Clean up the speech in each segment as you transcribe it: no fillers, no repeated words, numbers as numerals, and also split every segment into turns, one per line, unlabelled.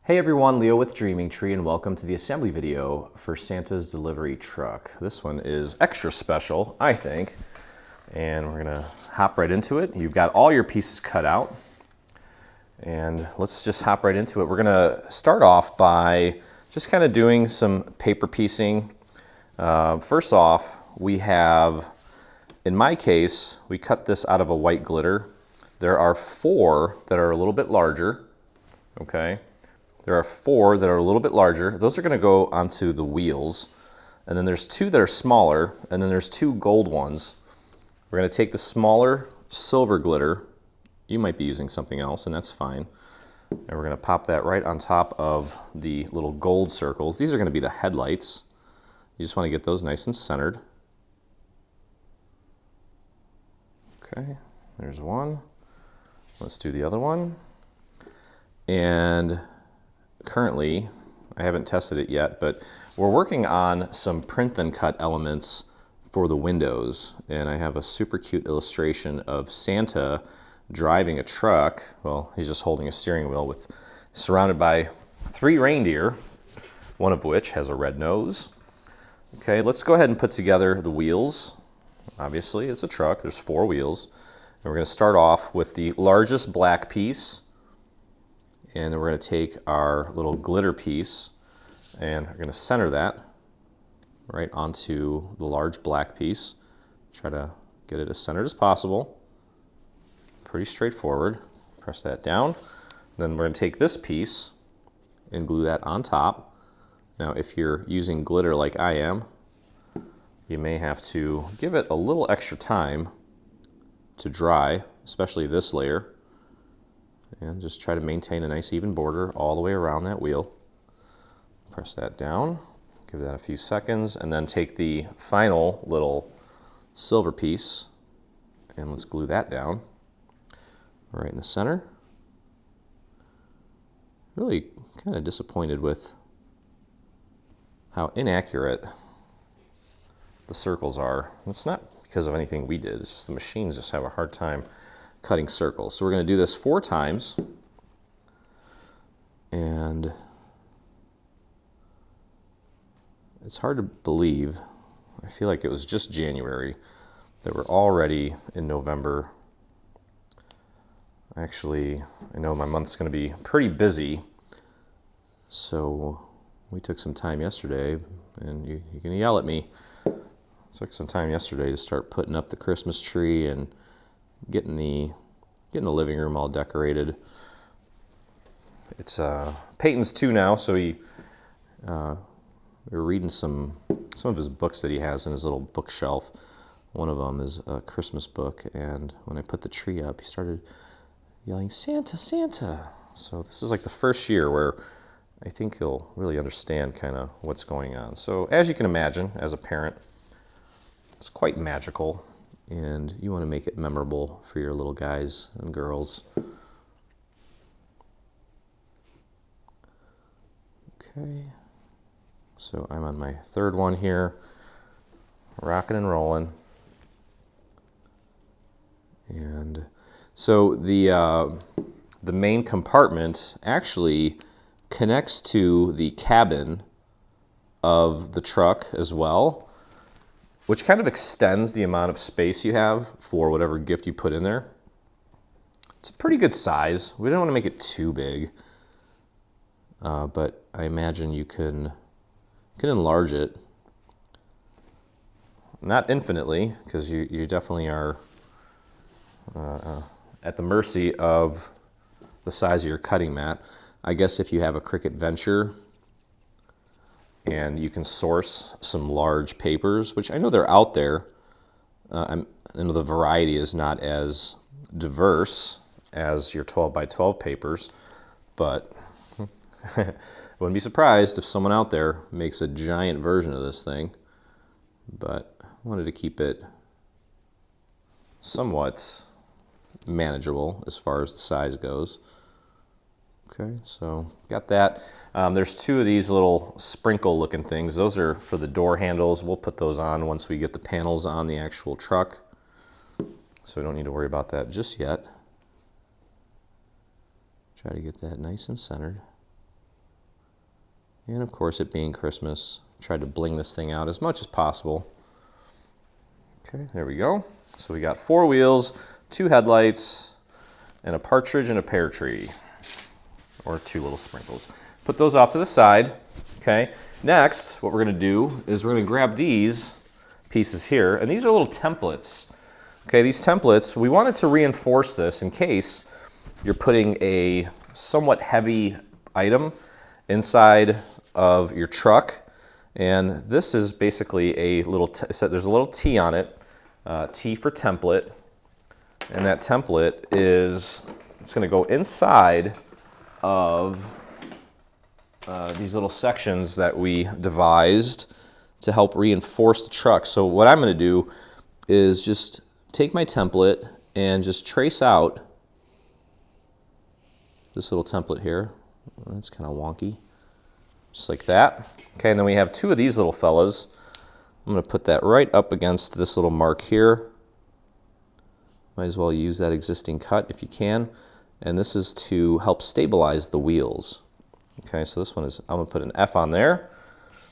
Hey everyone, Leo with Dreaming Tree, and welcome to the assembly video for Santa's delivery truck. This one is extra special, I think, and we're gonna hop right into it. You've got all your pieces cut out, and let's just hop right into it. We're gonna start off by just kind of doing some paper piecing. First off, we have, in my case, we cut this out of a white glitter. There are 4 that are a little bit larger, okay? There are 4 that are a little bit larger. Those are gonna go onto the wheels. And then there's 2 that are smaller, and then there's 2 gold ones. We're gonna take the smaller silver glitter. You might be using something else, and that's fine. And we're gonna pop that right on top of the little gold circles. These are gonna be the headlights. You just wanna get those nice and centered. Okay, there's one. Let's do the other one. And currently, I haven't tested it yet, but we're working on some print then cut elements for the windows. And I have a super cute illustration of Santa driving a truck. Well, he's just holding a steering wheel surrounded by 3 reindeer, one of which has a red nose. Okay, let's go ahead and put together the wheels. Obviously, it's a truck, there's 4 wheels. And we're gonna start off with the largest black piece. And then we're going to take our little glitter piece and we're going to center that right onto the large black piece. Try to get it as centered as possible. Pretty straightforward. Press that down. Then we're going to take this piece and glue that on top. Now, if you're using glitter like I am, you may have to give it a little extra time to dry, especially this layer. And just try to maintain a nice even border all the way around that wheel. Press that down, give that a few seconds, and then take the final little silver piece and let's glue that down right in the center. Really kind of disappointed with how inaccurate the circles are. It's not because of anything we did, it's just the machines just have a hard time cutting circles. So we're going to do this 4 times, and it's hard to believe. I feel like it was just January that we're already in November. Actually, I know my month's going to be pretty busy, so we took some time yesterday, and you can yell at me. Took some time yesterday to start putting up the Christmas tree and getting the living room all decorated. It's Peyton's 2 now, so we were reading some of his books that he has in his little bookshelf. One of them is a Christmas book, and when I put the tree up, he started yelling, "Santa, Santa!" So this is like the first year where I think he'll really understand kind of what's going on. So as you can imagine, as a parent, it's quite magical. And you want to make it memorable for your little guys and girls. Okay, so I'm on my 3rd one here, rocking and rolling. And so the main compartment actually connects to the cabin of the truck as well, which kind of extends the amount of space you have for whatever gift you put in there. It's a pretty good size. We don't want to make it too big, but I imagine you can enlarge it. Not infinitely, because you definitely are at the mercy of the size of your cutting mat. I guess if you have a Cricut Venture, and you can source some large papers, which I know they're out there. I know the variety is not as diverse as your 12 by 12 papers, but I wouldn't be surprised if someone out there makes a giant version of this thing. But I wanted to keep it somewhat manageable as far as the size goes. Okay, so got that. There's 2 of these little sprinkle looking things. Those are for the door handles. We'll put those on once we get the panels on the actual truck. So we don't need to worry about that just yet. Try to get that nice and centered. And of course, it being Christmas, tried to bling this thing out as much as possible. Okay, there we go. So we got 4 wheels, 2 headlights, and a partridge and a pear tree, or 2 little sprinkles. Put those off to the side. Okay, next, what we're gonna do is we're gonna grab these pieces here, and these are little templates. Okay, these templates, we wanted to reinforce this in case you're putting a somewhat heavy item inside of your truck. And this is basically a little, there's a little T on it, T for template. And that template is, it's gonna go inside of these little sections that we devised to help reinforce the truck. So what I'm gonna do is just take my template and just trace out this little template here. That's kind of wonky. Just like that. Okay, and then we have 2 of these little fellas. I'm going to put that right up against this little mark here. Might as well use that existing cut if you can. And this is to help stabilize the wheels. Okay, so this one is, I'm going to put an F on there.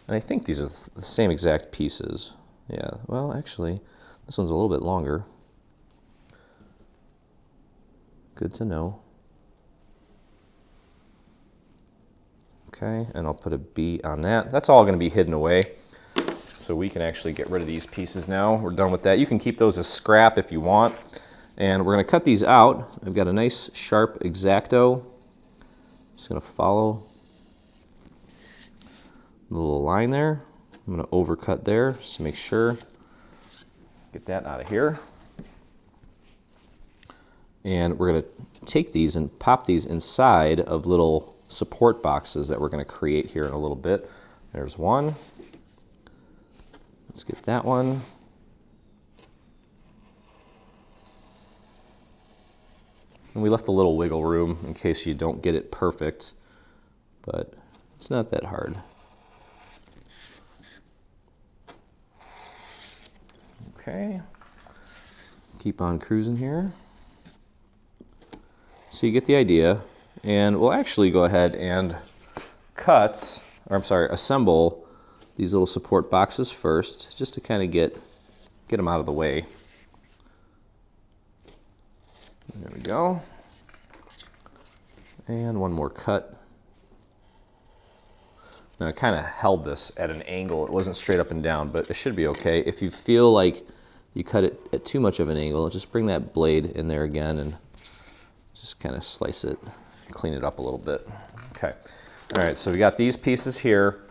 And I think these are the same exact pieces. Yeah, well, actually, this one's a little bit longer. Good to know. Okay, and I'll put a B on that. That's all going to be hidden away. So we can actually get rid of these pieces now. We're done with that. You can keep those as scrap if you want. And we're going to cut these out. I've got a nice sharp X-Acto. Just going to follow the little line there. I'm going to overcut there just to make sure. Get that out of here. And we're going to take these and pop these inside of little support boxes that we're going to create here in a little bit. There's one. Let's get that one. And we left a little wiggle room in case you don't get it perfect, but it's not that hard. Okay. Keep on cruising here. So you get the idea. And we'll actually go ahead and assemble these little support boxes first, just to kind of get them out of the way. There we go. And one more cut. Now I kind of held this at an angle. It wasn't straight up and down, but it should be okay. If you feel like you cut it at too much of an angle, just bring that blade in there again and just kind of slice it. Clean it up a little bit. Okay. All right, so we got these pieces here,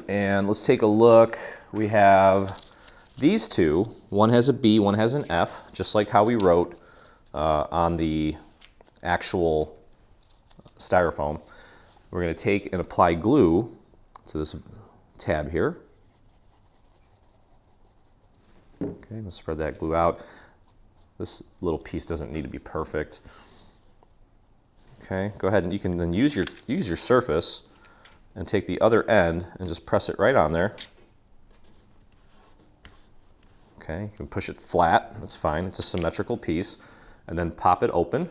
and let's take a look. We have these 2. One has a B, one has an F, just like how we wrote on the actual styrofoam. We're going to take and apply glue to this tab here. Okay, let's spread that glue out. This little piece doesn't need to be perfect. Okay, go ahead and you can then use your surface and take the other end and just press it right on there. Okay, you can push it flat, that's fine. It's a symmetrical piece. And then pop it open.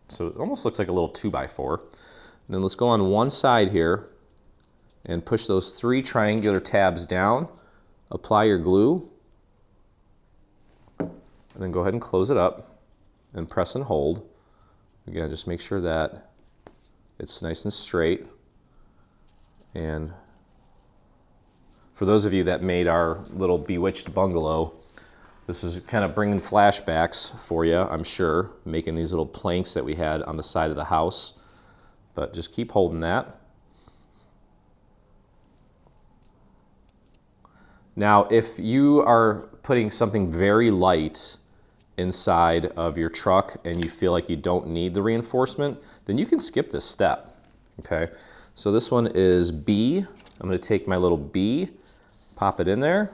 So it almost looks like a little 2x4. And then let's go on one side here and push those 3 triangular tabs down. Apply your glue. And then go ahead and close it up and press and hold. Again, just make sure that it's nice and straight. And for those of you that made our little bewitched bungalow, this is kind of bringing flashbacks for you, I'm sure, making these little planks that we had on the side of the house. But just keep holding that. Now, if you are putting something very light inside of your truck and you feel like you don't need the reinforcement, then you can skip this step. Okay, so this one is B. I'm going to take my little B, pop it in there.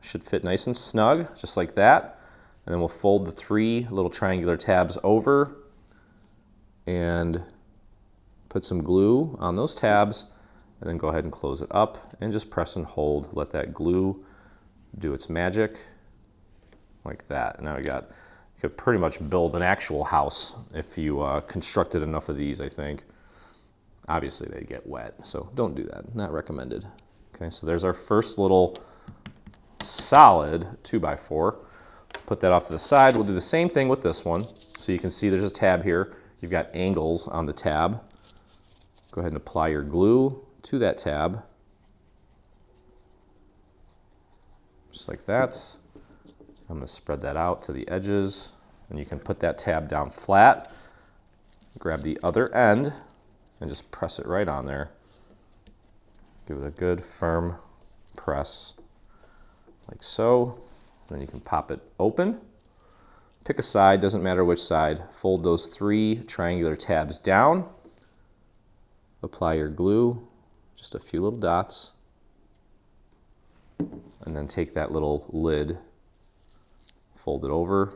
Should fit nice and snug, just like that. And then we'll fold the 3 little triangular tabs over and put some glue on those tabs, and then go ahead and close it up and just press and hold. Let that glue do its magic like that. Now you could pretty much build an actual house if you constructed enough of these, I think. obviously they get wet, so don't do that, not recommended. Okay, so there's our first little solid 2x4. Put that off to the side. We'll do the same thing with this one. So you can see there's a tab here. You've got angles on the tab. Go ahead and apply your glue to that tab. Just like that. I'm going to spread that out to the edges, and you can put that tab down flat. Grab the other end and just press it right on there. Give it a good firm press, like so. Then you can pop it open. Pick a side, doesn't matter which side. Fold those 3 triangular tabs down. Apply your glue, just a few little dots. And then take that little lid, fold it over,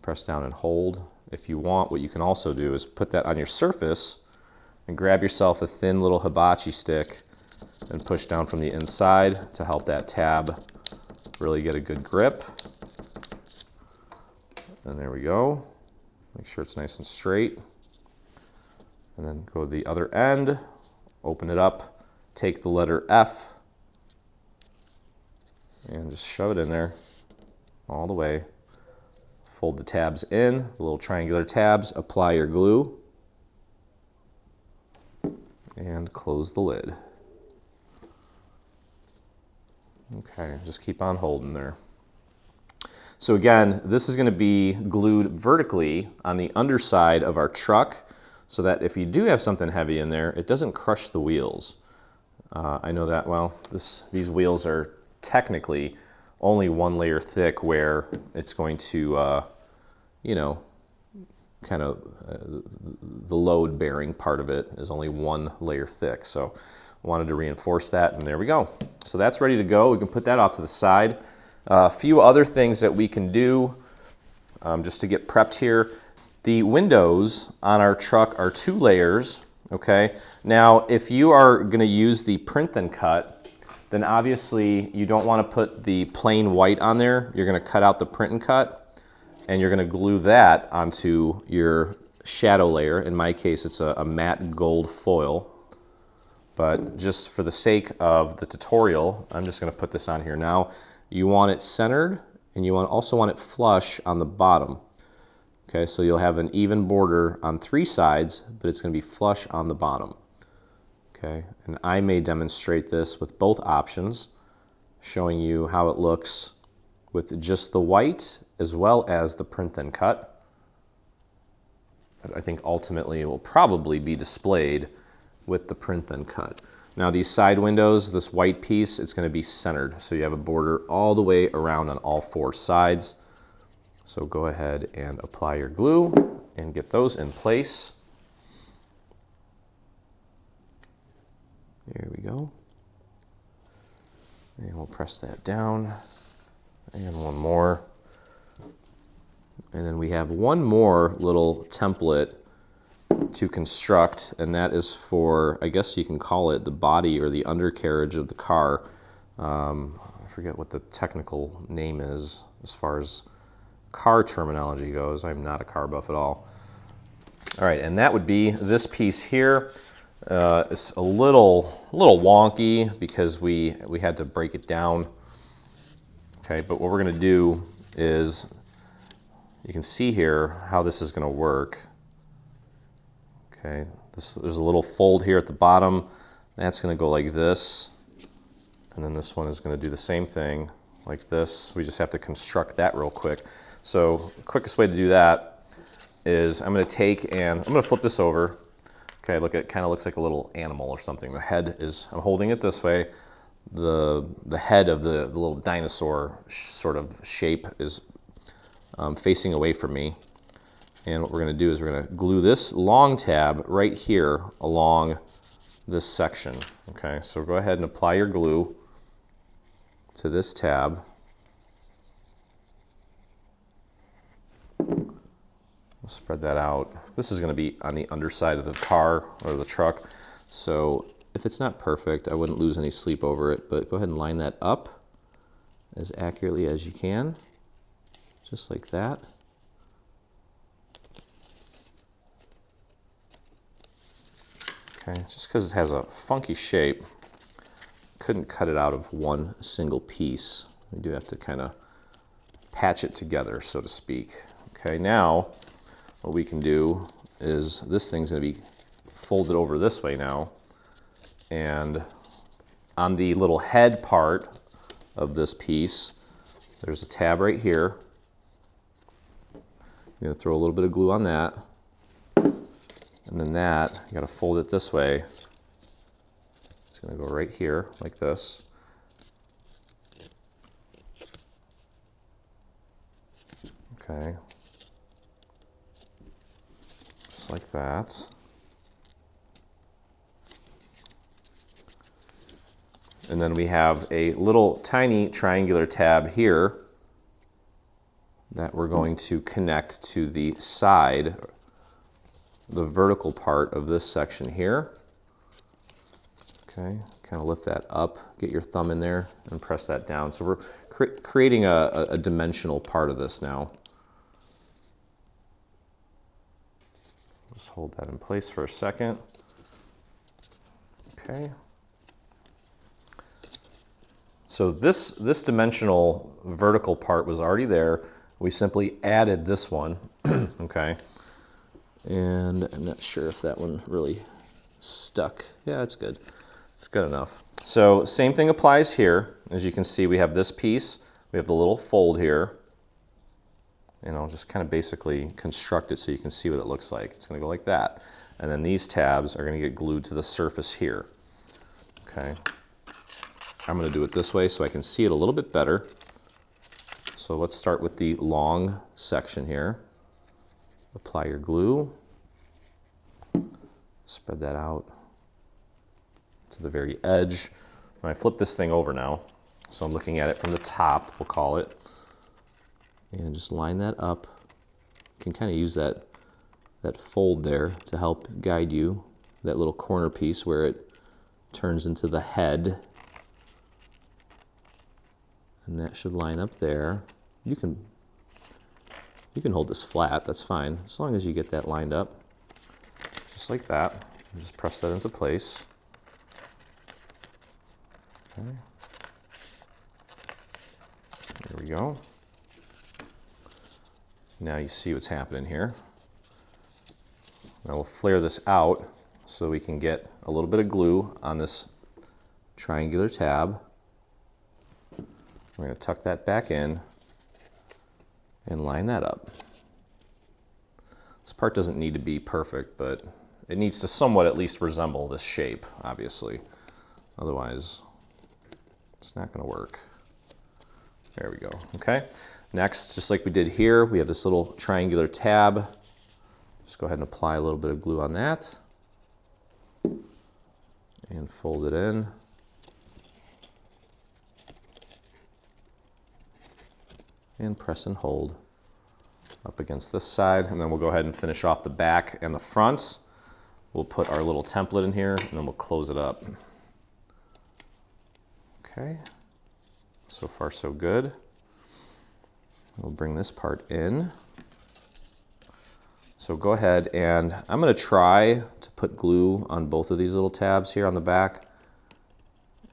press down and hold. If you want, what you can also do is put that on your surface and grab yourself a thin little hibachi stick and push down from the inside to help that tab really get a good grip. And there we go. Make sure it's nice and straight. And then go to the other end, open it up, take the letter F and just shove it in there all the way. Fold the tabs in, the little triangular tabs, apply your glue, and close the lid. Okay, just keep on holding there. So again, this is going to be glued vertically on the underside of our truck so that if you do have something heavy in there, it doesn't crush the wheels. I know that, well, these wheels are technically only 1 layer thick where it's going to, you know, kind of the load bearing part of it is only 1 layer thick. So I wanted to reinforce that, and there we go. So that's ready to go. We can put that off to the side. A few other things that we can do just to get prepped here. The windows on our truck are 2 layers, okay? Now, if you are gonna use the print and cut, then obviously you don't wanna put the plain white on there. You're gonna cut out the print and cut, and you're gonna glue that onto your shadow layer. In my case, it's a matte gold foil. But just for the sake of the tutorial, I'm just gonna put this on here. Now, you want it centered, and you also want it flush on the bottom. Okay, so you'll have an even border on 3 sides, but it's going to be flush on the bottom. Okay, and I may demonstrate this with both options, showing you how it looks with just the white as well as the print and cut. But I think ultimately it will probably be displayed with the print and cut. Now these side windows, this white piece, it's going to be centered. So you have a border all the way around on all 4 sides. So go ahead and apply your glue and get those in place. There we go. And we'll press that down. And one more. And then we have one more little template to construct, and that is for, I guess you can call it the body or the undercarriage of the car. I forget what the technical name is as far as car terminology goes. I'm not a car buff at all. All right, and that would be this piece here. It's a little wonky because we had to break it down. Okay, but what we're gonna do is, you can see here how this is gonna work. Okay, there's a little fold here at the bottom. That's gonna go like this. And then this one is gonna do the same thing like this. We just have to construct that real quick. So the quickest way to do that is I'm gonna take and I'm gonna flip this over. Okay, look, it kind of looks like a little animal or something. The head is, I'm holding it this way. The head of the little dinosaur sort of shape is facing away from me. And what we're gonna do is we're gonna glue this long tab right here along this section. Okay, so go ahead and apply your glue to this tab. We'll spread that out. This is gonna be on the underside of the car or the truck. So if it's not perfect, I wouldn't lose any sleep over it, but go ahead and line that up as accurately as you can, just like that. Okay, just because it has a funky shape, couldn't cut it out of one single piece. We do have to kind of patch it together, so to speak. Okay, now what we can do is this thing's going to be folded over this way now, and on the little head part of this piece, there's a tab right here. I'm going to throw a little bit of glue on that, and then that, you got to fold it this way. It's going to go right here like this. Okay, just like that. And then we have a little tiny triangular tab here that we're going to connect to the side, the vertical part of this section here. Okay, kind of lift that up, get your thumb in there and press that down. So we're creating a dimensional part of this now. Just hold that in place for a second. Okay. So this dimensional vertical part was already there. We simply added this one, okay? And I'm not sure if that one really stuck. Yeah, it's good. It's good enough. So same thing applies here. As you can see, we have this piece. We have the little fold here. And I'll just kind of basically construct it so you can see what it looks like. It's going to go like that. And then these tabs are going to get glued to the surface here. Okay. I'm going to do it this way so I can see it a little bit better. So let's start with the long section here. Apply your glue. Spread that out to the very edge. And I flip this thing over now. So I'm looking at it from the top, we'll call it. And just line that up. You can kind of use that fold there to help guide you. That little corner piece where it turns into the head. And that should line up there. You can hold this flat, that's fine, as long as you get that lined up. Just like that. And just press that into place. Okay. There we go. Now you see what's happening here. Now we'll flare this out so we can get a little bit of glue on this triangular tab. We're going to tuck that back in and line that up. This part doesn't need to be perfect, but it needs to somewhat at least resemble this shape, obviously. Otherwise, it's not going to work. There we go. Okay. Next, just like we did here, we have this little triangular tab. Just go ahead and apply a little bit of glue on that and fold it in. And press and hold up against this side, and then we'll go ahead and finish off the back and the front. We'll put our little template in here and then we'll close it up. Okay, so far so good. We'll bring this part in. So go ahead and I'm going to try to put glue on both of these little tabs here on the back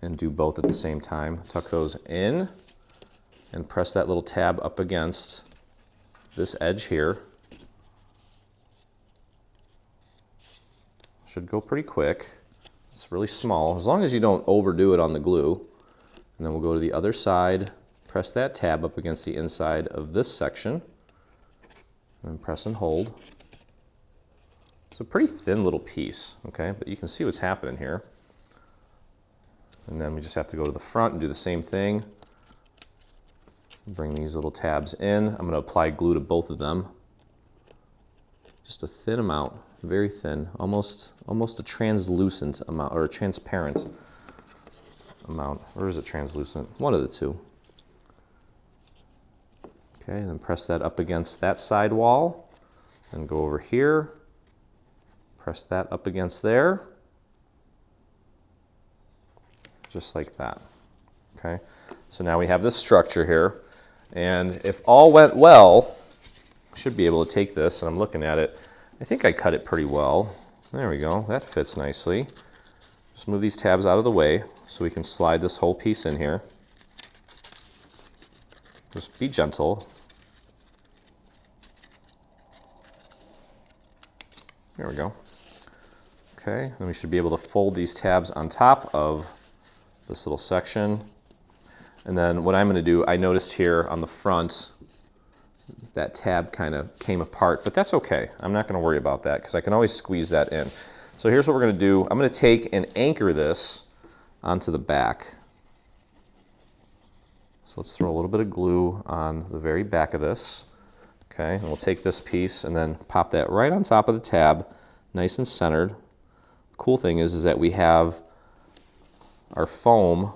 and do both at the same time. Tuck those in and press that little tab up against this edge here. Should go pretty quick. It's really small, as long as you don't overdo it on the glue. And then we'll go to the other side, press that tab up against the inside of this section, and press and hold. It's a pretty thin little piece, okay, but you can see what's happening here. And then we just have to go to the front and do the same thing. Bring these little tabs in. I'm going to apply glue to both of them. Just a thin amount, very thin, almost a translucent amount, or a transparent amount. Or is it translucent? One of the two. Okay, then press that up against that side wall, and go over here. Press that up against there. Just like that. Okay, so now we have this structure here. And if all went well, I should be able to take this, and I'm looking at it, I think I cut it pretty well. There we go, that fits nicely. Just move these tabs out of the way so we can slide this whole piece in here. Just be gentle. There we go. Okay, then we should be able to fold these tabs on top of this little section. And then what I'm going to do, I noticed here on the front, that tab kind of came apart, but that's okay. I'm not going to worry about that because I can always squeeze that in. So here's what we're going to do. I'm going to take and anchor this onto the back. So let's throw a little bit of glue on the very back of this. Okay, and we'll take this piece and then pop that right on top of the tab, nice and centered. Cool thing is that we have our foam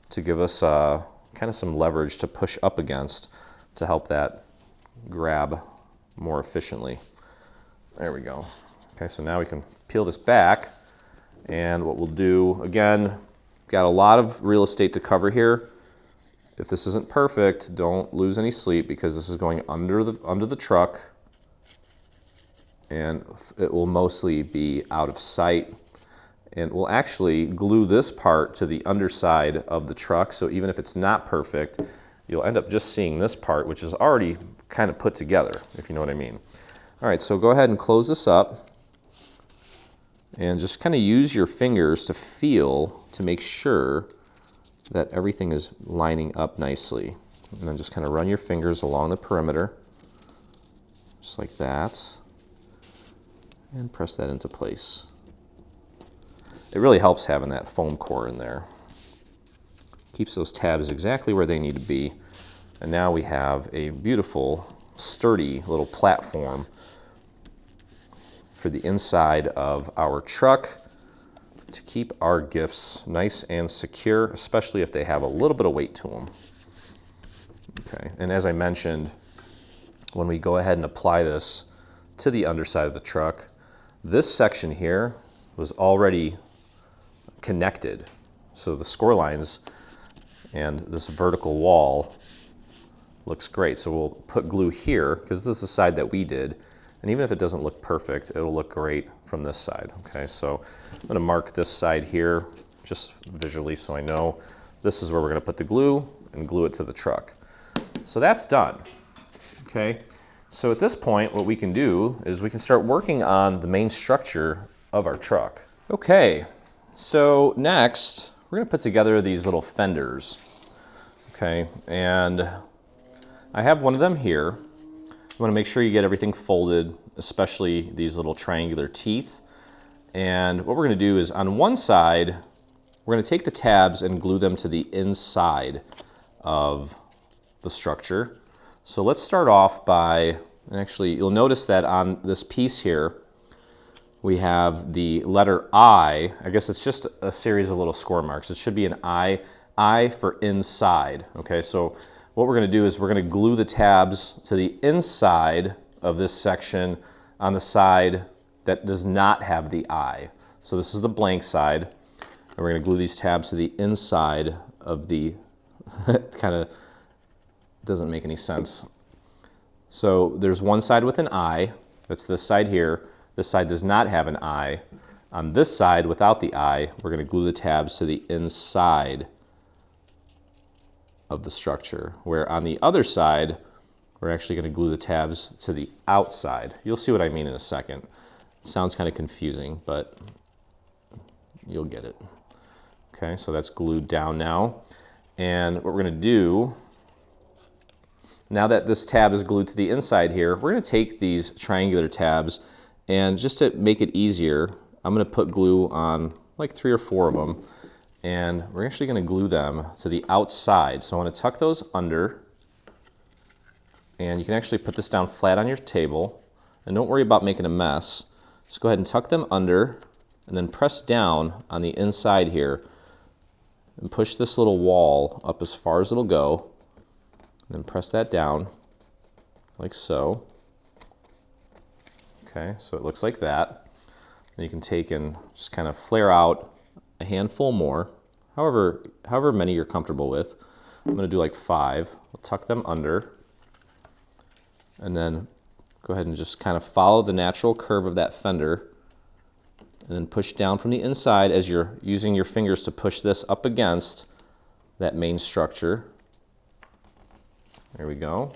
to give us kind of some leverage to push up against to help that grab more efficiently. There we go. Okay, so now we can peel this back, and what we'll do, again, got a lot of real estate to cover here. If this isn't perfect, don't lose any sleep because this is going under the truck, and it will mostly be out of sight. And we'll actually glue this part to the underside of the truck, so even if it's not perfect, you'll end up just seeing this part, which is already kind of put together, if you know what I mean. All right, so go ahead and close this up, and just kind of use your fingers to feel to make sure that everything is lining up nicely. And then just kind of run your fingers along the perimeter, just like that, and press that into place. It really helps having that foam core in there. Keeps those tabs exactly where they need to be. And now we have a beautiful, sturdy little platform for the inside of our truck to keep our gifts nice and secure, especially if they have a little bit of weight to them. Okay, and as I mentioned, when we go ahead and apply this to the underside of the truck, this section here was already connected. So the score lines and this vertical wall looks great. So we'll put glue here because this is the side that we did. And even if it doesn't look perfect, it'll look great from this side. Okay, so I'm gonna mark this side here just visually so I know this is where we're gonna put the glue and glue it to the truck. So that's done, okay? So at this point, what we can do is we can start working on the main structure of our truck. Okay, so next, we're gonna put together these little fenders, okay? And I have one of them here. You wanna make sure you get everything folded, especially these little triangular teeth. And what we're gonna do is on one side, we're gonna take the tabs and glue them to the inside of the structure. So let's start off by, and actually you'll notice that on this piece here, we have the letter I. I guess it's just a series of little score marks. It should be an I for inside. Okay, so what we're gonna do is we're gonna glue the tabs to the inside of this section on the side that does not have the I. So this is the blank side, and we're gonna glue these tabs to the inside of the, kind of doesn't make any sense. So there's one side with an I, that's this side here. This side does not have an I. On this side, without the I, we're gonna glue the tabs to the inside of the structure, where on the other side, we're actually gonna glue the tabs to the outside. You'll see what I mean in a second. It sounds kind of confusing, but you'll get it. Okay, so that's glued down now. And what we're gonna do, now that this tab is glued to the inside here, we're gonna take these triangular tabs, and just to make it easier, I'm gonna put glue on like 3 or 4 of them, and we're actually gonna glue them to the outside. So I wanna tuck those under, and you can actually put this down flat on your table, and don't worry about making a mess. Just go ahead and tuck them under, and then press down on the inside here, and push this little wall up as far as it'll go, and then press that down, like so. Okay, so it looks like that. And you can take and just kind of flare out a handful more, however many you're comfortable with. I'm gonna do like 5. I'll tuck them under, and then go ahead and just kind of follow the natural curve of that fender and then push down from the inside as you're using your fingers to push this up against that main structure. There we go.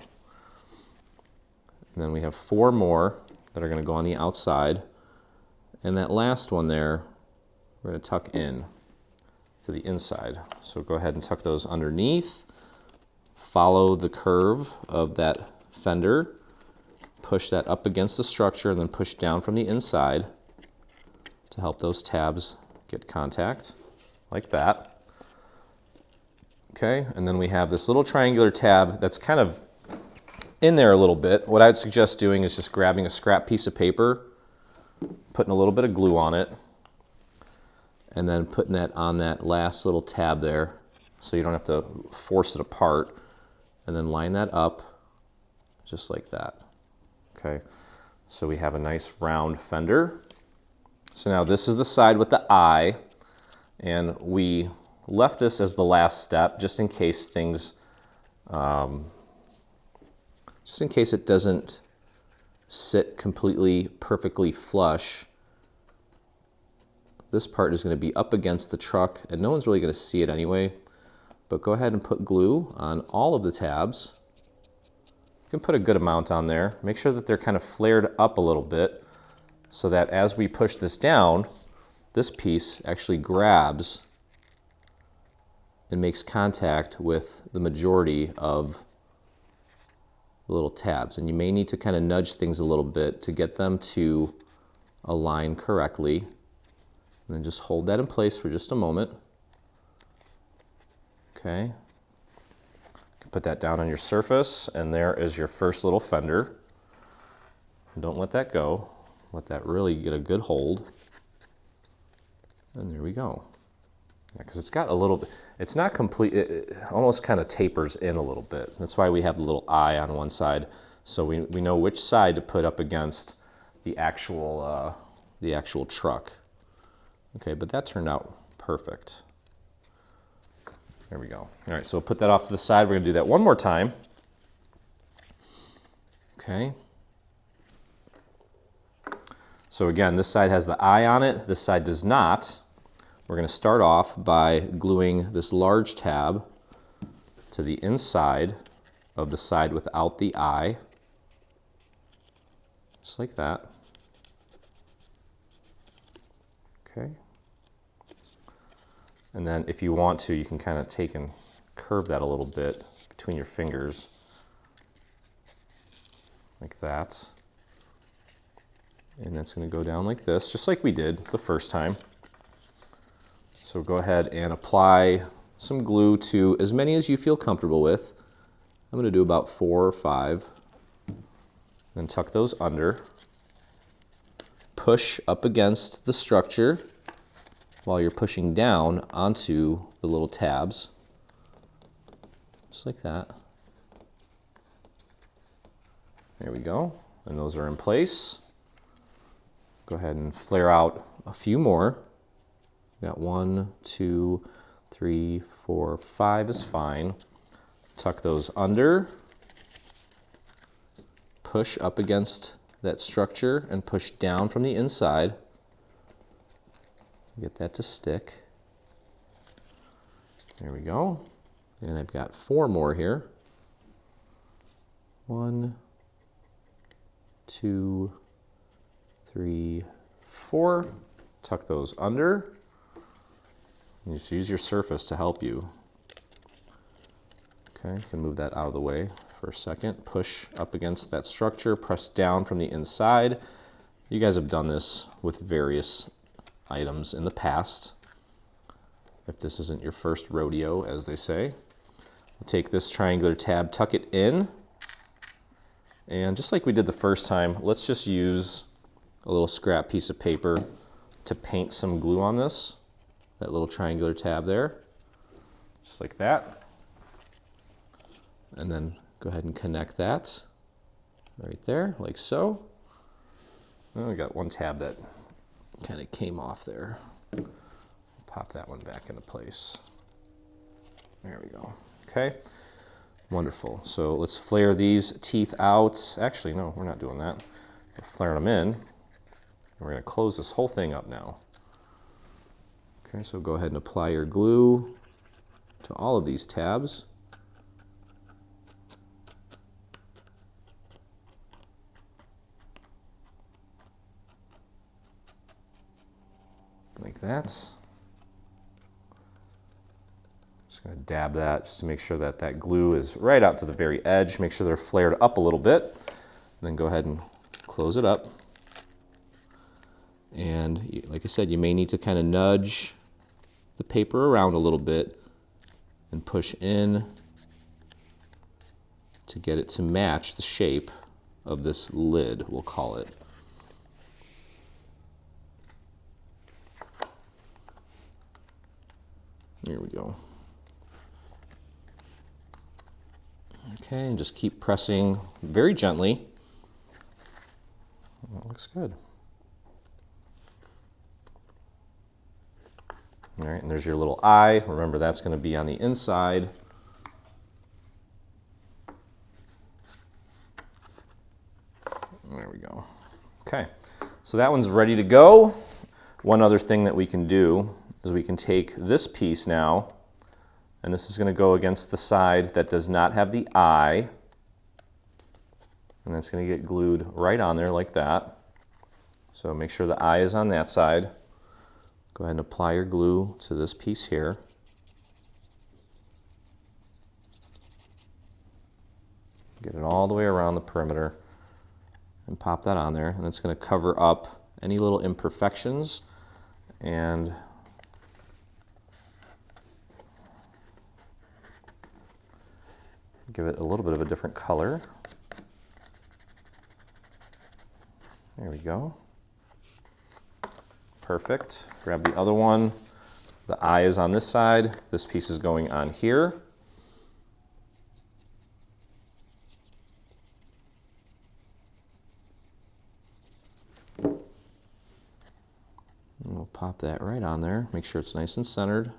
And then we have 4 more that are going to go on the outside. And that last one there, we're going to tuck in to the inside. So go ahead and tuck those underneath. Follow the curve of that fender. Push that up against the structure and then push down from the inside to help those tabs get contact, like that. Okay, and then we have this little triangular tab that's kind of in there a little bit. What I'd suggest doing is just grabbing a scrap piece of paper, putting a little bit of glue on it, and then putting that on that last little tab there so you don't have to force it apart, and then line that up just like that. Okay, so we have a nice round fender. So now this is the side with the eye, and we left this as the last step just in case things just in case it doesn't sit completely perfectly flush. This part is going to be up against the truck and no one's really going to see it anyway, but go ahead and put glue on all of the tabs. You can put a good amount on there. Make sure that they're kind of flared up a little bit so that as we push this down, this piece actually grabs and makes contact with the majority of the little tabs. And you may need to kind of nudge things a little bit to get them to align correctly. And then just hold that in place for just a moment. Okay. Put that down on your surface, and there is your first little fender. Don't let that go. Let that really get a good hold. And there we go. Because it's got a little bit, it's not complete, it almost kind of tapers in a little bit. That's why we have the little eye on one side, so we know which side to put up against the actual truck. Okay, but that turned out perfect. There we go. All right, so we'll put that off to the side. We're going to do that one more time. Okay. So again, this side has the eye on it. This side does not. We're going to start off by gluing this large tab to the inside of the side without the eye, just like that. Okay. And then if you want to, you can kind of take and curve that a little bit between your fingers, like that. And that's going to go down like this, just like we did the first time. So go ahead and apply some glue to as many as you feel comfortable with. I'm going to do about 4 or 5. Then tuck those under. Push up against the structure while you're pushing down onto the little tabs. Just like that. There we go. And those are in place. Go ahead and flare out a few more. Got 1, 2, 3, 4, 5 is fine. Tuck those under. Push up against that structure and push down from the inside. Get that to stick. There we go. And I've got 4 more here. 1, 2, 3, 4. Tuck those under. And just use your surface to help you. Okay, you can move that out of the way for a second. Push up against that structure, press down from the inside. You guys have done this with various items in the past. If this isn't your first rodeo, as they say. Take this triangular tab, tuck it in, and just like we did the first time, let's just use a little scrap piece of paper to paint some glue on this. That little triangular tab there, just like that. And then go ahead and connect that right there, like so. Oh, we got one tab that kind of came off there. Pop that one back into place. There we go. Okay. Wonderful. So let's flare these teeth out. Actually, no, we're not doing that. We're flaring them in. We're going to close this whole thing up now. Okay, so go ahead and apply your glue to all of these tabs. Like that. Just going to dab that just to make sure that that glue is right out to the very edge. Make sure they're flared up a little bit. And then go ahead and close it up. And like I said, you may need to kind of nudge the paper around a little bit and push in to get it to match the shape of this lid, we'll call it. There we go. Okay, and just keep pressing very gently. That looks good. All right, and there's your little eye. Remember, that's going to be on the inside. There we go. Okay, so that one's ready to go. One other thing that we can do is we can take this piece now, and this is going to go against the side that does not have the eye, and that's going to get glued right on there like that. So make sure the eye is on that side. Go ahead and apply your glue to this piece here. Get it all the way around the perimeter and pop that on there, and it's going to cover up any little imperfections and give it a little bit of a different color. There we go. Perfect. Grab the other one. The eye is on this side. This piece is going on here. And we'll pop that right on there. Make sure it's nice and centered.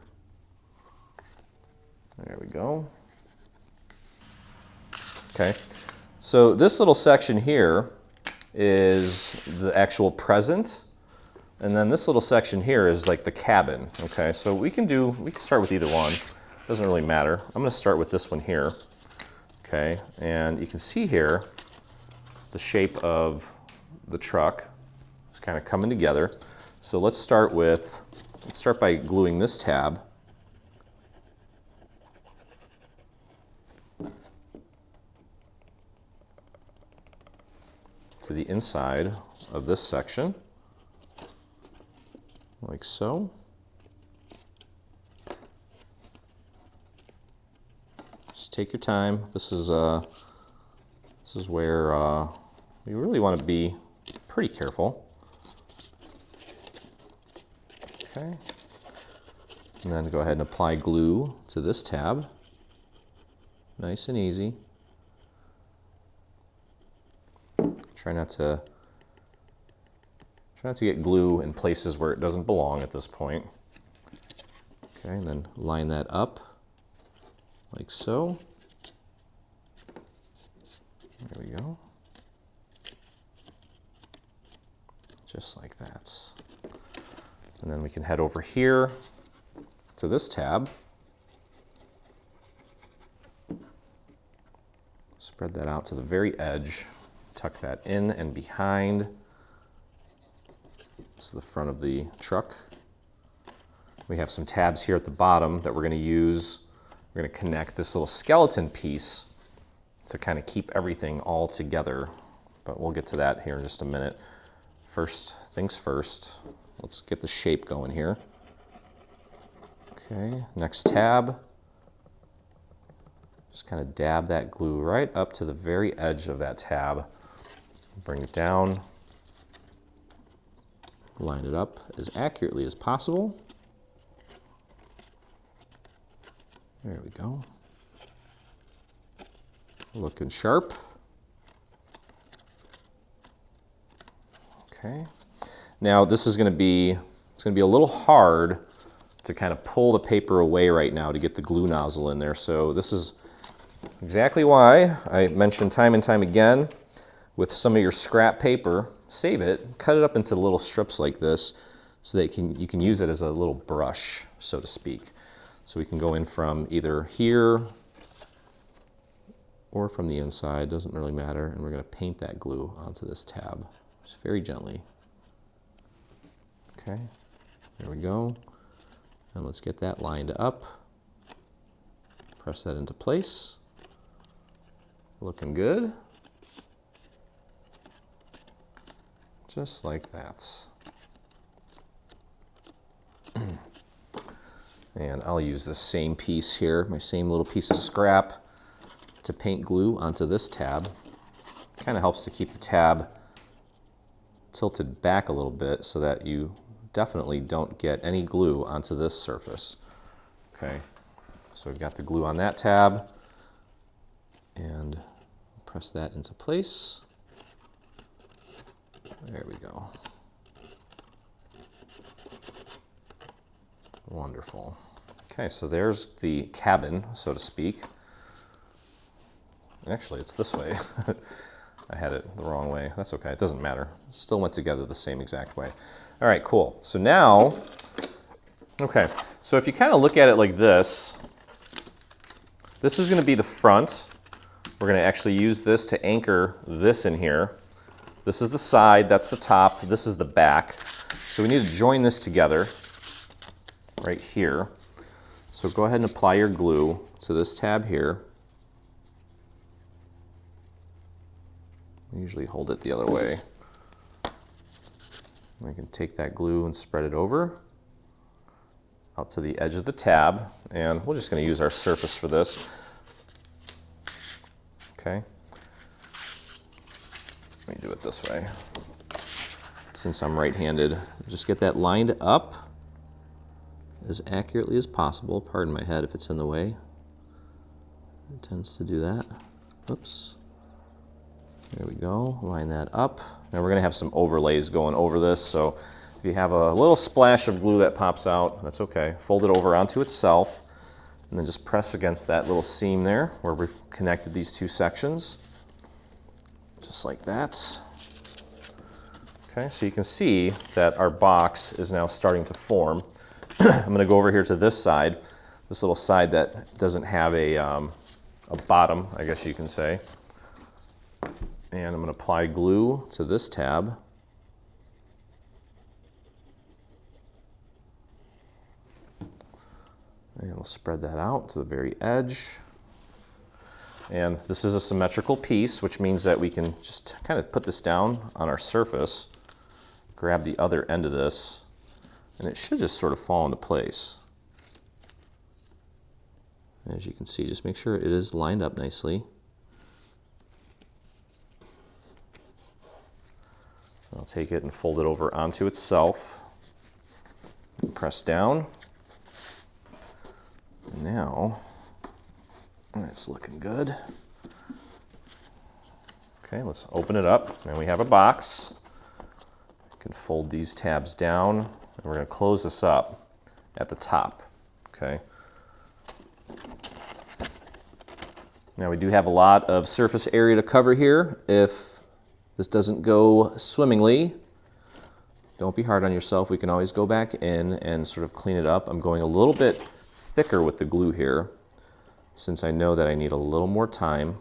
There we go. Okay, so this little section here is the actual present, and then this little section here is like the cabin. Okay, so we can start with either one. Doesn't really matter. I'm going to start with this one here. Okay, and you can see here the shape of the truck is kind of coming together. So let's start by gluing this tab. To the inside of this section, like so. Just take your time. This is where you really want to be pretty careful. Okay, and then go ahead and apply glue to this tab. Nice and easy. Try not to get glue in places where it doesn't belong at this point. Okay, and then line that up like so. There we go. Just like that. And then we can head over here to this tab. Spread that out to the very edge. Tuck that in and behind. This is the front of the truck. We have some tabs here at the bottom that we're going to use. We're going to connect this little skeleton piece to kind of keep everything all together. But we'll get to that here in just a minute. First things first, let's get the shape going here. Okay, next tab. Just kind of dab that glue right up to the very edge of that tab. Bring it down, line it up as accurately as possible. There we go. Looking sharp. Okay. Now this is going to be, it's going to be a little hard to kind of pull the paper away right now to get the glue nozzle in there. So this is exactly why I mentioned time and time again, with some of your scrap paper, save it, cut it up into little strips like this so that you can use it as a little brush, so to speak. So we can go in from either here or from the inside, doesn't really matter, and we're going to paint that glue onto this tab, just very gently. Okay, there we go. And let's get that lined up. Press that into place. Looking good. Just like that. And I'll use the same piece here, my same little piece of scrap, to paint glue onto this tab. Kind of helps to keep the tab tilted back a little bit so that you definitely don't get any glue onto this surface. Okay, so we've got the glue on that tab, and press that into place. There we go. Wonderful. Okay, so there's the cabin, so to speak. Actually, it's this way. I had it the wrong way. That's okay, it doesn't matter. It still went together the same exact way. All right, cool. So now, okay, so if you kind of look at it like this is going to be the front. We're going to actually use this to anchor this in here. This is the side, that's the top, this is the back. So we need to join this together right here. So go ahead and apply your glue to this tab here. I usually hold it the other way. I can take that glue and spread it over out to the edge of the tab, and we're just going to use our surface for this. Okay. Let me do it this way. Since I'm right-handed, just get that lined up as accurately as possible. Pardon my head if it's in the way. It tends to do that. Oops. There we go. Line that up. Now we're going to have some overlays going over this, so if you have a little splash of glue that pops out, that's okay. Fold it over onto itself, and then just press against that little seam there where we've connected these two sections. Just like that. Okay, so you can see that our box is now starting to form. I'm going to go over here to this side, this little side that doesn't have a bottom, I guess you can say. And I'm going to apply glue to this tab. And we'll spread that out to the very edge. And this is a symmetrical piece, which means that we can just kind of put this down on our surface, grab the other end of this, and it should just sort of fall into place. As you can see, just make sure it is lined up nicely. I'll take it and fold it over onto itself. Press down. Now, it's looking good. Okay, let's open it up. And we have a box. You can fold these tabs down, and we're going to close this up at the top. Okay. Now we do have a lot of surface area to cover here. If this doesn't go swimmingly, don't be hard on yourself. We can always go back in and sort of clean it up. I'm going a little bit thicker with the glue here, since I know that I need a little more time.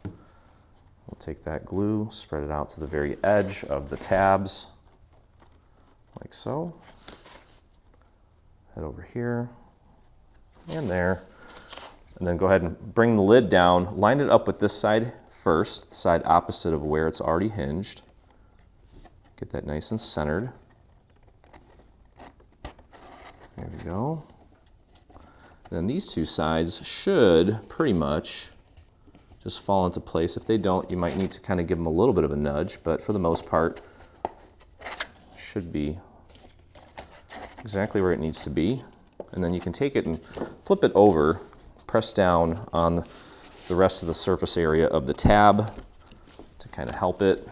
We'll take that glue, spread it out to the very edge of the tabs, like so. Head over here and there. And then go ahead and bring the lid down, line it up with this side first, the side opposite of where it's already hinged. Get that nice and centered. There we go. Then these two sides should pretty much just fall into place. If they don't, you might need to kind of give them a little bit of a nudge, but for the most part, should be exactly where it needs to be. And then you can take it and flip it over, press down on the rest of the surface area of the tab to kind of help it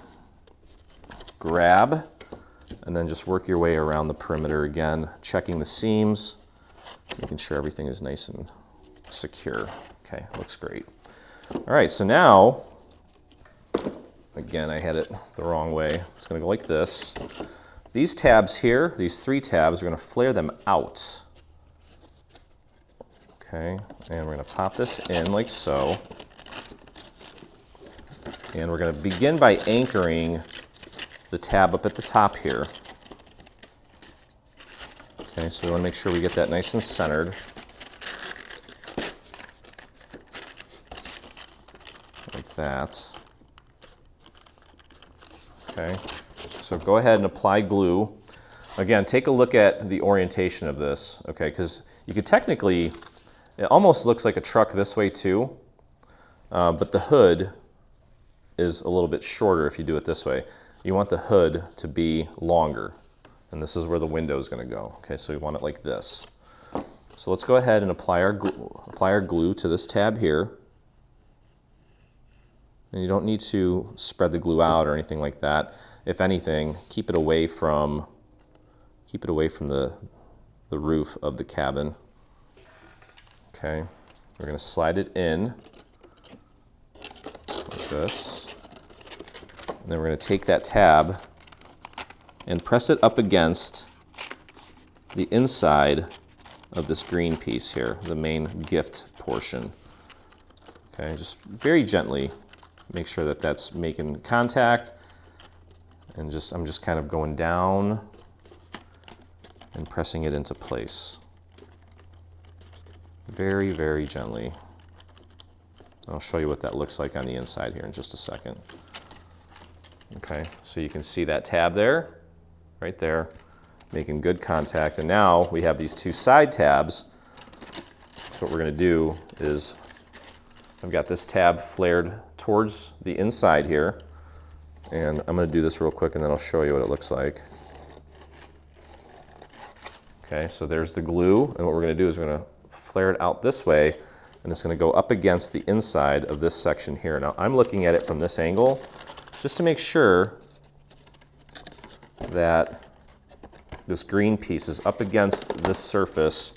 grab, and then just work your way around the perimeter again, checking the seams, making sure everything is nice and secure. Okay, looks great. All right, so now, again, I had it the wrong way. It's gonna go like this. These tabs here, these 3 tabs, we're gonna flare them out. Okay, and we're gonna pop this in like so. And we're gonna begin by anchoring the tab up at the top here. Okay, so we wanna make sure we get that nice and centered. Like that. Okay, so go ahead and apply glue. Again, take a look at the orientation of this, okay, because you could technically, it almost looks like a truck this way too, but the hood is a little bit shorter if you do it this way. You want the hood to be longer, and this is where the window is going to go. Okay, so we want it like this. So let's go ahead and apply our glue to this tab here. And you don't need to spread the glue out or anything like that. If anything, keep it away from the roof of the cabin. Okay, we're going to slide it in like this. And then we're going to take that tab and press it up against the inside of this green piece here, the main gift portion. Okay, just very gently make sure that that's making contact, and I'm just kind of going down and pressing it into place. Very, very gently. I'll show you what that looks like on the inside here in just a second. Okay, so you can see that tab there, right there, making good contact. And now we have these 2 side tabs. So what we're going to do is, I've got this tab flared towards the inside here, and I'm going to do this real quick and then I'll show you what it looks like. Okay, so there's the glue, and what we're going to do is we're going to flare it out this way, and it's going to go up against the inside of this section here. Now I'm looking at it from this angle just to make sure that this green piece is up against this surface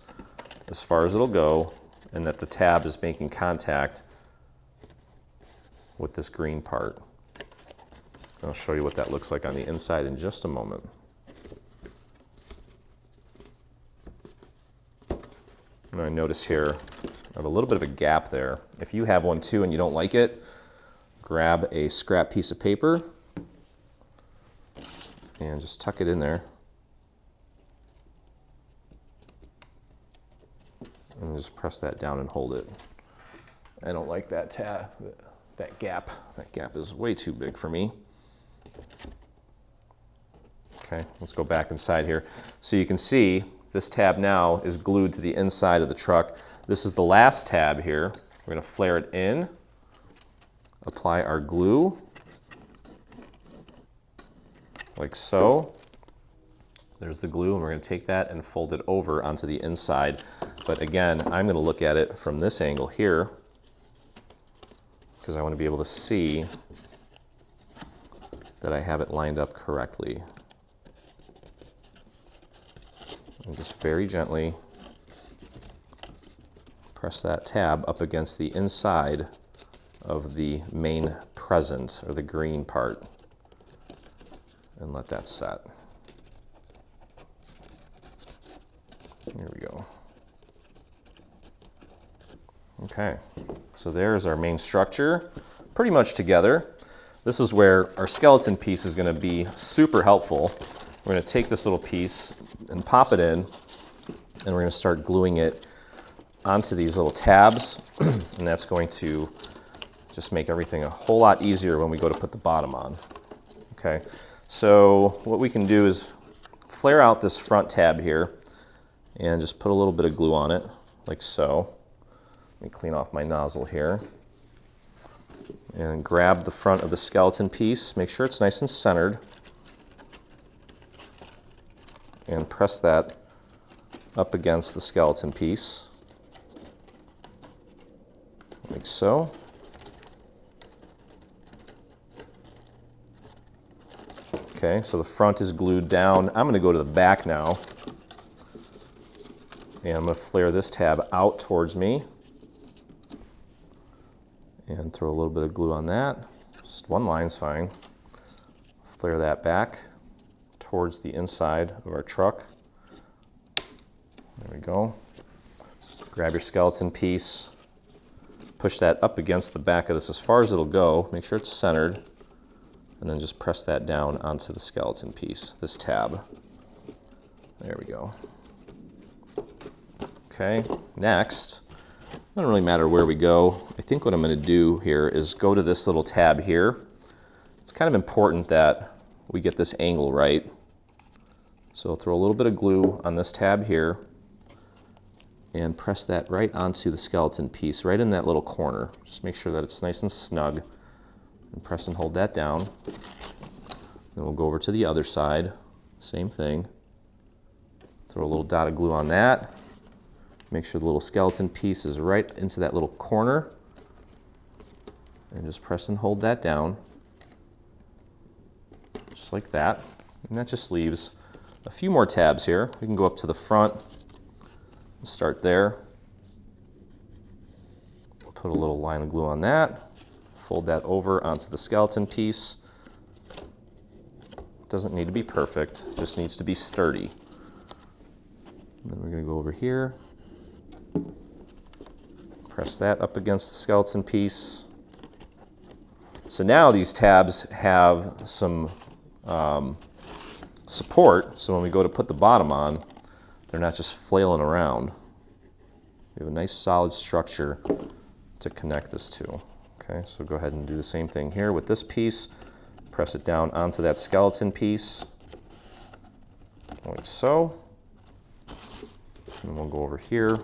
as far as it'll go, and that the tab is making contact with this green part. I'll show you what that looks like on the inside in just a moment. And I notice here I have a little bit of a gap there. If you have one too and you don't like it, grab a scrap piece of paper and just tuck it in there. And just press that down and hold it. I don't like that gap. That gap is way too big for me. Okay, let's go back inside here. So you can see this tab now is glued to the inside of the truck. This is the last tab here. We're going to flare it in, apply our glue, like so. There's the glue, and we're going to take that and fold it over onto the inside. But again, I'm going to look at it from this angle here because I want to be able to see that I have it lined up correctly. And just very gently press that tab up against the inside of the main present, or the green part, and let that set. Here we go. Okay, so there's our main structure, pretty much together. This is where our skeleton piece is going to be super helpful. We're going to take this little piece and pop it in, and we're going to start gluing it onto these little tabs, and that's going to just make everything a whole lot easier when we go to put the bottom on. Okay, so what we can do is flare out this front tab here and just put a little bit of glue on it, like so. Let me clean off my nozzle here. And grab the front of the skeleton piece, make sure it's nice and centered, and press that up against the skeleton piece, like so. Okay, so the front is glued down. I'm going to go to the back now, and I'm going to flare this tab out towards me. And throw a little bit of glue on that. Just one line's fine. Flare that back towards the inside of our truck. There we go. Grab your skeleton piece. Push that up against the back of this as far as it'll go. Make sure it's centered. And then just press that down onto the skeleton piece, this tab. There we go. Okay, next, it doesn't really matter where we go. I think what I'm going to do here is go to this little tab here. It's kind of important that we get this angle right. So I'll throw a little bit of glue on this tab here and press that right onto the skeleton piece, right in that little corner. Just make sure that it's nice and snug. And press and hold that down. Then we'll go over to the other side. Same thing. Throw a little dot of glue on that. Make sure the little skeleton piece is right into that little corner. And just press and hold that down. Just like that. And that just leaves a few more tabs here. We can go up to the front and start there. Put a little line of glue on that. Fold that over onto the skeleton piece. Doesn't need to be perfect, just needs to be sturdy. And then we're going to go over here. Press that up against the skeleton piece. So now these tabs have some support, so when we go to put the bottom on, they're not just flailing around. We have a nice solid structure to connect this to. Okay, so go ahead and do the same thing here with this piece. Press it down onto that skeleton piece, like so. And we'll go over here,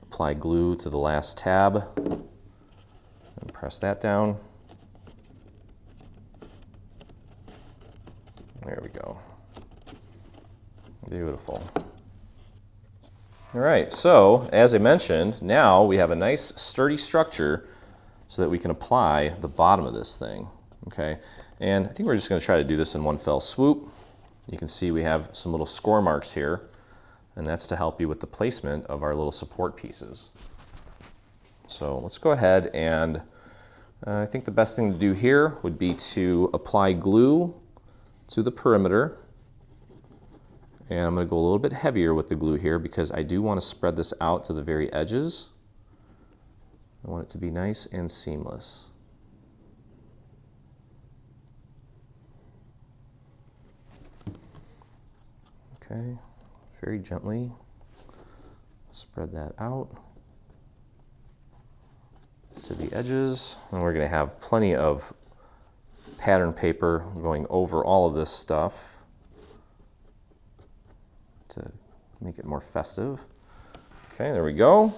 apply glue to the last tab, and press that down. There we go. Beautiful. All right, so as I mentioned, now we have a nice sturdy structure so that we can apply the bottom of this thing, okay? And I think we're just gonna try to do this in one fell swoop. You can see we have some little score marks here, and that's to help you with the placement of our little support pieces. So let's go ahead and I think the best thing to do here would be to apply glue to the perimeter. And I'm going to go a little bit heavier with the glue here because I do want to spread this out to the very edges. I want it to be nice and seamless. Okay, very gently spread that out to the edges. And we're going to have plenty of pattern paper going over all of this stuff to make it more festive. Okay, there we go.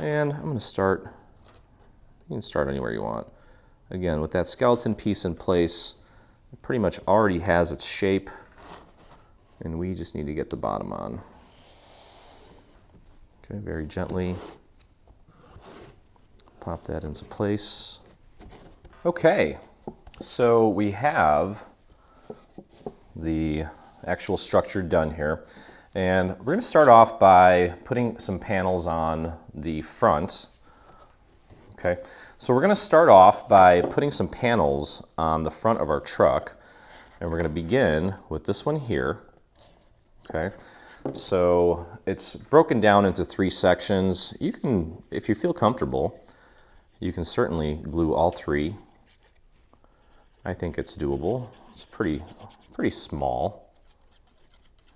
And I'm going to start, you can start anywhere you want. Again, with that skeleton piece in place, it pretty much already has its shape, and we just need to get the bottom on. Okay, very gently pop that into place. Okay, so we have the actual structure done here. And we're going to start off by putting some panels on the front. Okay, so we're going to start off by putting some panels on the front of our truck. And we're going to begin with this one here. Okay, so it's broken down into 3 sections. You can, if you feel comfortable, you can certainly glue all 3. I think it's doable. It's pretty small.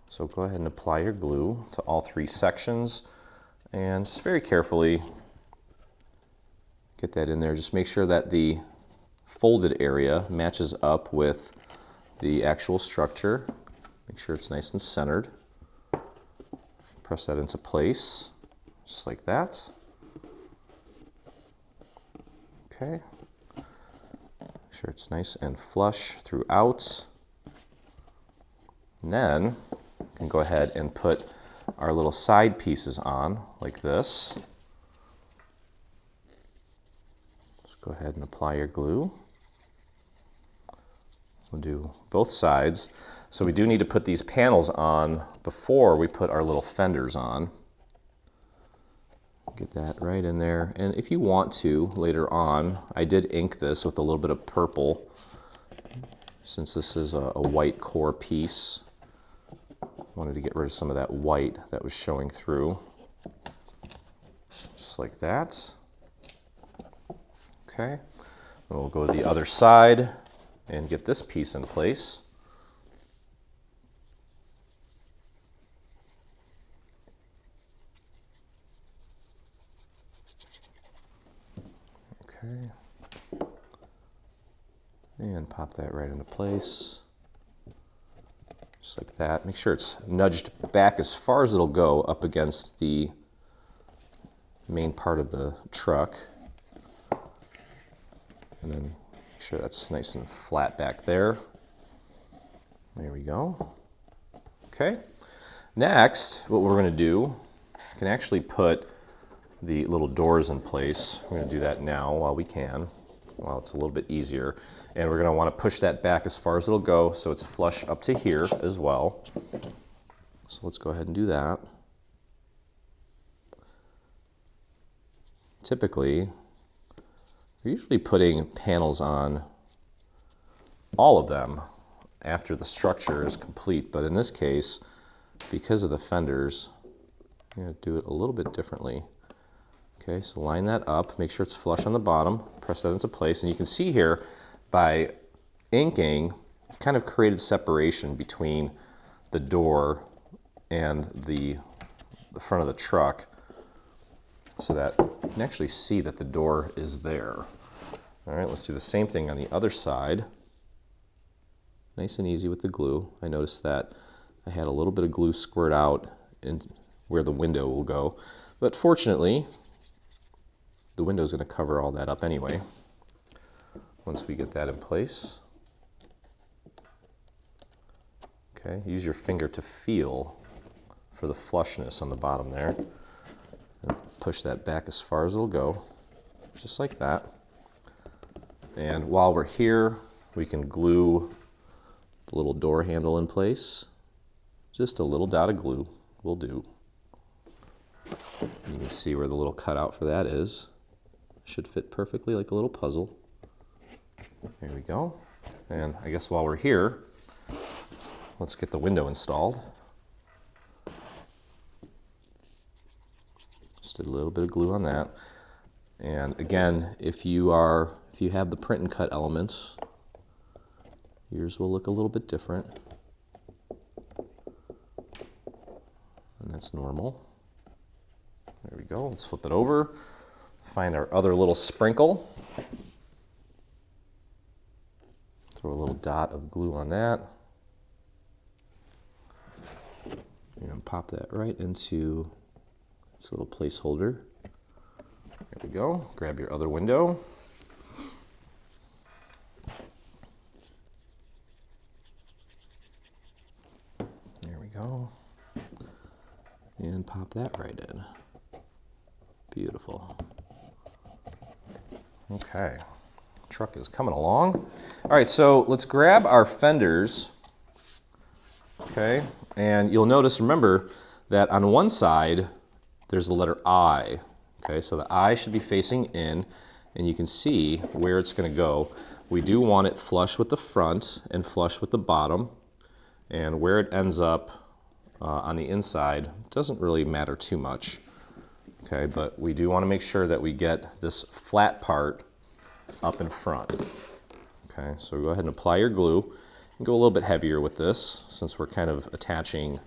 So go ahead and apply your glue to all 3 sections and just very carefully get that in there. Just make sure that the folded area matches up with the actual structure. Make sure it's nice and centered. Press that into place, just like that. Okay. Make sure it's nice and flush throughout. And then we can go ahead and put our little side pieces on like this. Just go ahead and apply your glue. We'll do both sides. So we do need to put these panels on before we put our little fenders on. Get that right in there. And if you want to, later on, I did ink this with a little bit of purple, since this is a white core piece. Wanted to get rid of some of that white that was showing through. Just like that. Okay. And we'll go to the other side and get this piece in place. Okay. And pop that right into place. Just like that. Make sure it's nudged back as far as it'll go up against the main part of the truck. And then make sure that's nice and flat back there. There we go. Okay. Next, what we're going to do, we can actually put the little doors in place. We're going to do that now while we can, while it's a little bit easier. And we're going to want to push that back as far as it'll go so it's flush up to here as well. So let's go ahead and do that. Typically, we're usually putting panels on all of them after the structure is complete, but in this case, because of the fenders, I'm going to do it a little bit differently. Okay, so line that up, make sure it's flush on the bottom, press that into place, and you can see here by inking, I've kind of created separation between the door and the front of the truck so that you can actually see that the door is there. All right, let's do the same thing on the other side. Nice and easy with the glue. I noticed that I had a little bit of glue squirt out in where the window will go, but fortunately, the window is going to cover all that up anyway once we get that in place. Okay, use your finger to feel for the flushness on the bottom there. And push that back as far as it'll go, just like that. And while we're here, we can glue the little door handle in place. Just a little dot of glue will do. You can see where the little cutout for that is. Should fit perfectly like a little puzzle. There we go. And I guess while we're here, let's get the window installed. Just did a little bit of glue on that. And again, if you have the print and cut elements, yours will look a little bit different. And that's normal. There we go. Let's flip it over. Find our other little sprinkle. Throw a little dot of glue on that. And pop that right into this little placeholder. There we go. Grab your other window. There we go. And pop that right in. Beautiful. Okay, truck is coming along. All right, so let's grab our fenders. Okay, and you'll notice, remember, that on one side, there's the letter I. Okay, so the I should be facing in, and you can see where it's going to go. We do want it flush with the front and flush with the bottom, and where it ends up on the inside doesn't really matter too much. Okay, but we do want to make sure that we get this flat part up in front. Okay, so go ahead and apply your glue. And go a little bit heavier with this since we're kind of attaching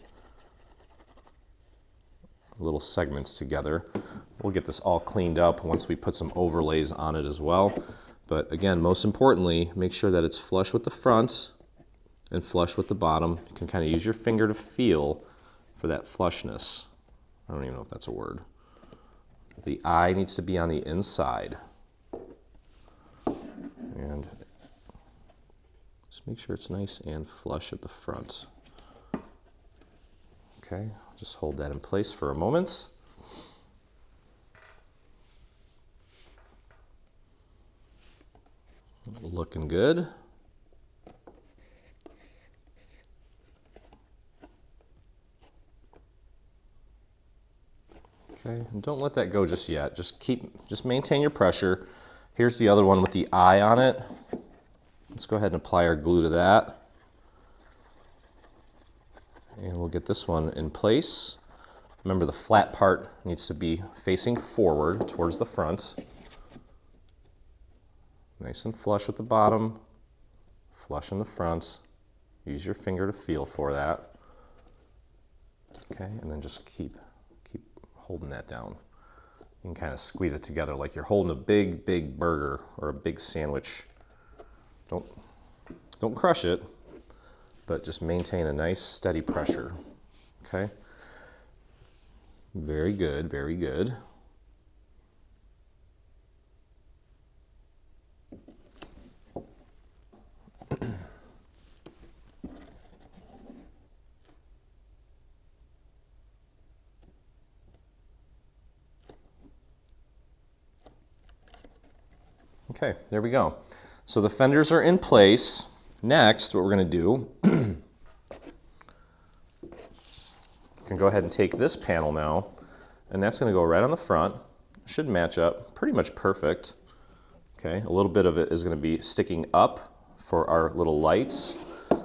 little segments together. We'll get this all cleaned up once we put some overlays on it as well. But again, most importantly, make sure that it's flush with the front and flush with the bottom. You can kind of use your finger to feel for that flushness. I don't even know if that's a word. The eye needs to be on the inside. And just make sure it's nice and flush at the front. Okay, just hold that in place for a moment. Looking good. Okay, and don't let that go just yet. Just maintain your pressure. Here's the other one with the eye on it. Let's go ahead and apply our glue to that. And we'll get this one in place. Remember, the flat part needs to be facing forward towards the front. Nice and flush with the bottom, flush in the front. Use your finger to feel for that. Okay, and then just keep holding that down. You can kind of squeeze it together like you're holding a big burger or a big sandwich. Don't crush it, but just maintain a nice steady pressure. Okay? Very good, very good. Okay, there we go. So the fenders are in place. Next, what we're going to do, we can go ahead and take this panel now, and that's going to go right on the front. Should match up pretty much perfect. Okay, a little bit of it is going to be sticking up for our little lights.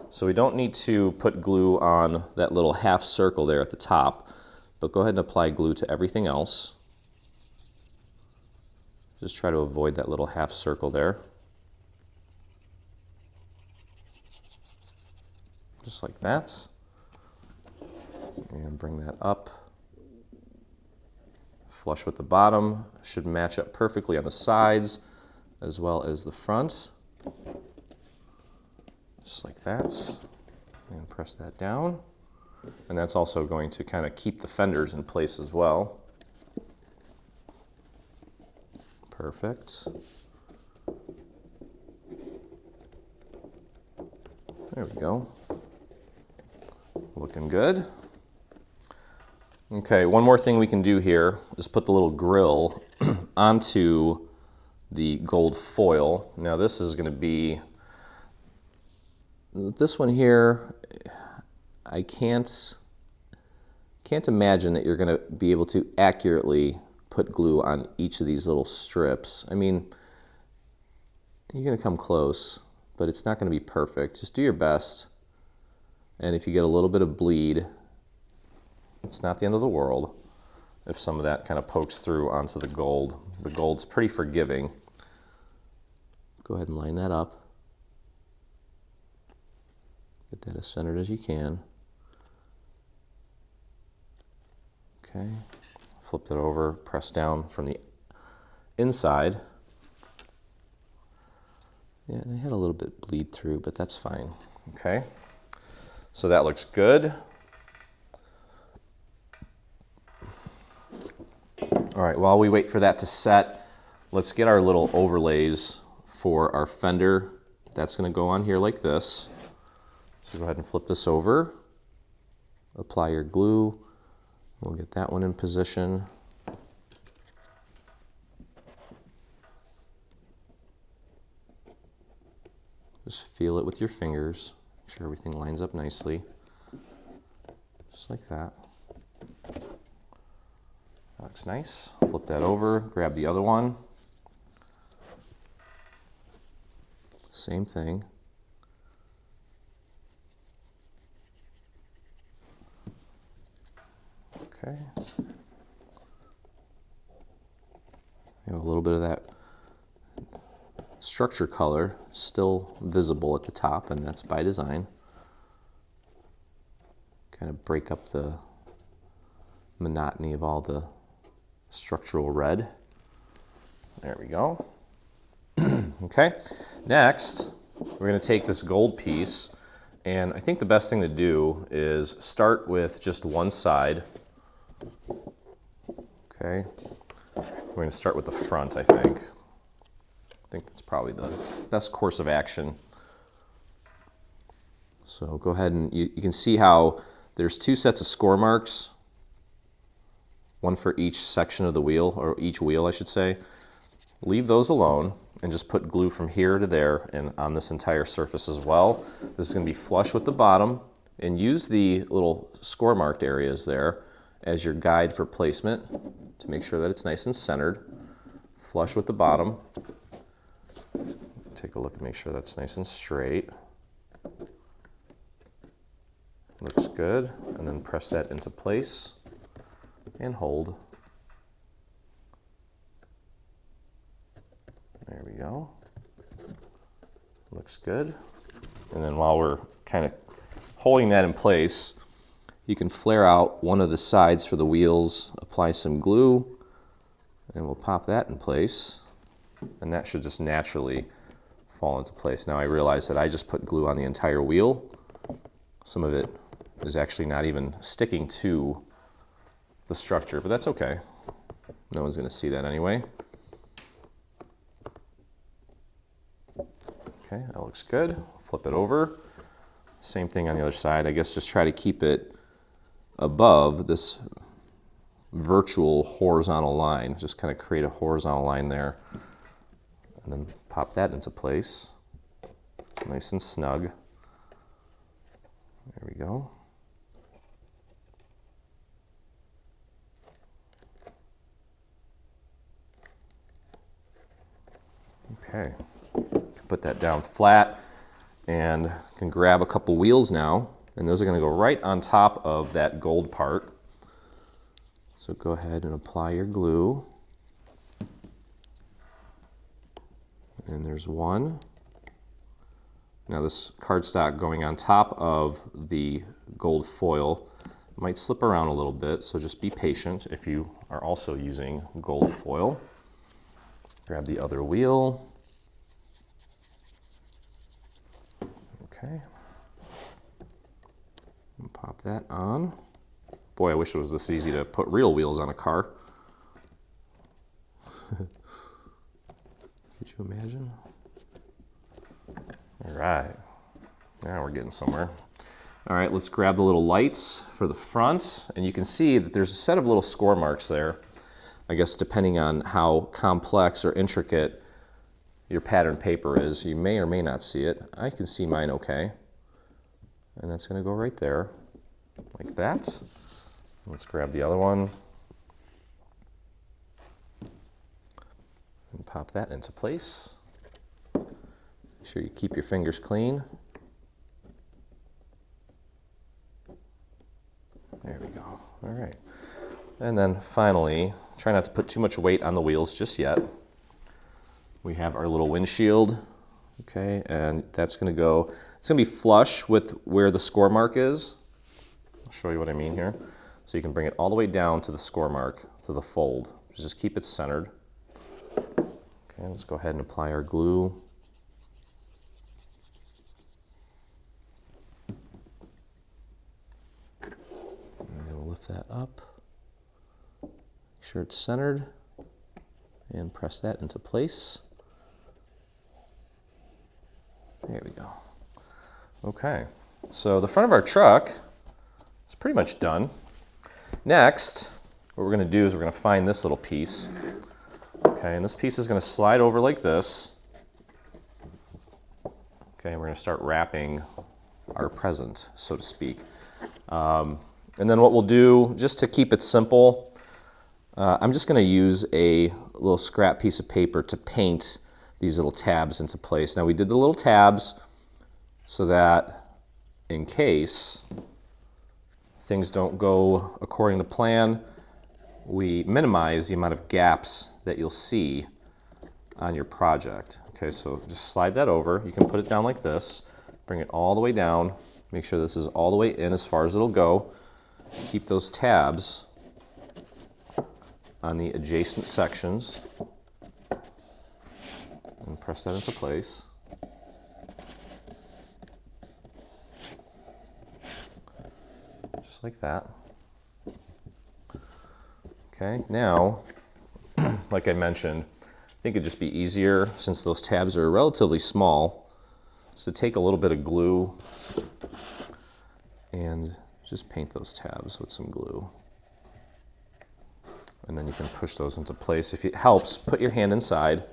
So we don't need to put glue on that little half circle there at the top, but go ahead and apply glue to everything else. Just try to avoid that little half circle there. Just like that. And bring that up. Flush with the bottom. Should match up perfectly on the sides as well as the front. Just like that. And press that down. And that's also going to kind of keep the fenders in place as well. Perfect. There we go. Looking good. Okay, one more thing we can do here is put the little grill onto the gold foil. Now this is going to be, this one here, I can't imagine that you're going to be able to accurately put glue on each of these little strips. I mean, you're going to come close, but it's not going to be perfect. Just do your best. And if you get a little bit of bleed, it's not the end of the world if some of that kind of pokes through onto the gold. The gold's pretty forgiving. Go ahead and line that up. Get that as centered as you can. Okay. Flip that over, press down from the inside. Yeah, and I had a little bit bleed through, but that's fine. Okay, so that looks good. All right, while we wait for that to set, let's get our little overlays for our fender. That's going to go on here like this. So go ahead and flip this over. Apply your glue. We'll get that one in position. Just feel it with your fingers. Make sure everything lines up nicely. Just like that. That looks nice. Flip that over, grab the other one. Same thing. Okay. You have a little bit of that structure color still visible at the top, and that's by design. Kind of break up the monotony of all the structural red. There we go. Okay, next we're going to take this gold piece, and I think the best thing to do is start with just one side. Okay, we're going to start with the front, I think. I think that's probably the best course of action. So go ahead and you can see how there's two sets of score marks, one for each section of the wheel, or each wheel I should say. Leave those alone and just put glue from here to there and on this entire surface as well. This is going to be flush with the bottom, and use the little score marked areas there as your guide for placement to make sure that it's nice and centered, flush with the bottom. Take a look and make sure that's nice and straight. Looks good, and then press that into place and hold. There we go. Looks good. And then while we're kind of holding that in place, you can flare out one of the sides for the wheels, apply some glue, and we'll pop that in place. And that should just naturally fall into place. Now I realize that I just put glue on the entire wheel. Some of it is actually not even sticking to the structure, but that's okay. No one's going to see that anyway. Okay, that looks good. Flip it over. Same thing on the other side. I guess just try to keep it above this virtual horizontal line. Just kind of create a horizontal line there. And then pop that into place. Nice and snug. There we go. Okay, put that down flat and can grab a couple wheels now, and those are going to go right on top of that gold part. So go ahead and apply your glue. And there's one. Now this cardstock going on top of the gold foil might slip around a little bit, so just be patient if you are also using gold foil. Grab the other wheel. Okay. And pop that on. Boy, I wish it was this easy to put real wheels on a car. Could you imagine? All right. Now we're getting somewhere. All right, let's grab the little lights for the front. And you can see that there's a set of little score marks there. I guess depending on how complex or intricate your pattern paper is, you may or may not see it. I can see mine okay. And that's going to go right there, like that. Let's grab the other one and pop that into place. Make sure you keep your fingers clean. There we go. All right. And then finally, try not to put too much weight on the wheels just yet. We have our little windshield, okay, and that's going to go, it's going to be flush with where the score mark is. I'll show you what I mean here. So you can bring it all the way down to the score mark, to the fold. Just keep it centered. Okay, let's go ahead and apply our glue. And we'll lift that up. Make sure it's centered. And press that into place. There we go. Okay, so the front of our truck is pretty much done. Next, what we're going to do is we're going to find this little piece. Okay, and this piece is going to slide over like this. Okay, and we're going to start wrapping our present, so to speak. And then what we'll do, just to keep it simple, I'm just going to use a little scrap piece of paper to paint these little tabs into place. Now we did the little tabs so that in case things don't go according to plan, we minimize the amount of gaps that you'll see on your project. Okay, so just slide that over. You can put it down like this, bring it all the way down, make sure this is all the way in as far as it'll go. Keep those tabs on the adjacent sections and press that into place. Just like that. Okay, now, like I mentioned, I think it'd just be easier, since those tabs are relatively small, is to take a little bit of glue and just paint those tabs with some glue. And then you can push those into place. If it helps, put your hand inside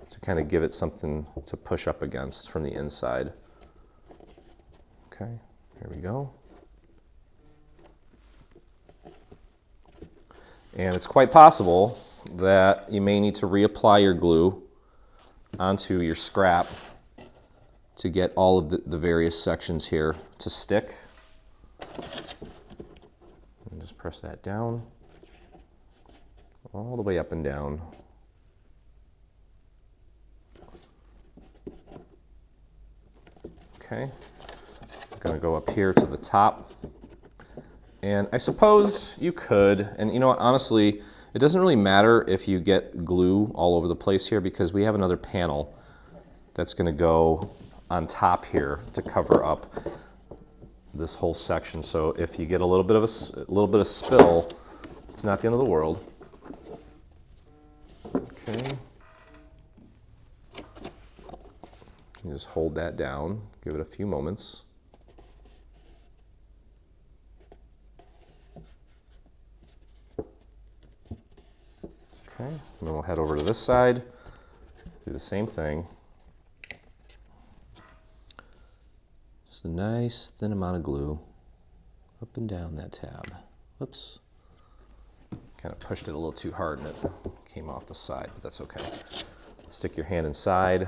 to kind of give it something to push up against from the inside. Okay, here we go. And it's quite possible that you may need to reapply your glue onto your scrap to get all of the various sections here to stick. And just press that down all the way up and down. Okay, I'm going to go up here to the top. And I suppose you could, and you know what, honestly, it doesn't really matter if you get glue all over the place here, because we have another panel that's going to go on top here to cover up this whole section. So if you get a little bit of spill, it's not the end of the world. Okay. You just hold that down, give it a few moments. Okay, and then we'll head over to this side, do the same thing. Just a nice thin amount of glue up and down that tab. Whoops. Kind of pushed it a little too hard and it came off the side, but that's okay. Stick your hand inside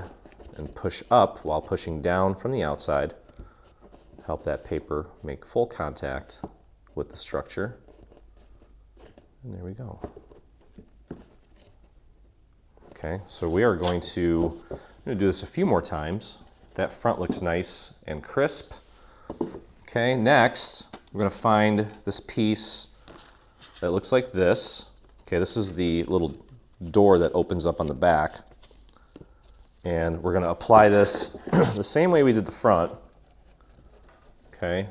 and push up while pushing down from the outside. Help that paper make full contact with the structure. And there we go. Okay, so we are going to do this a few more times. That front looks nice and crisp. Okay, next we're going to find this piece that looks like this. Okay, this is the little door that opens up on the back. And we're going to apply this the same way we did the front. Okay,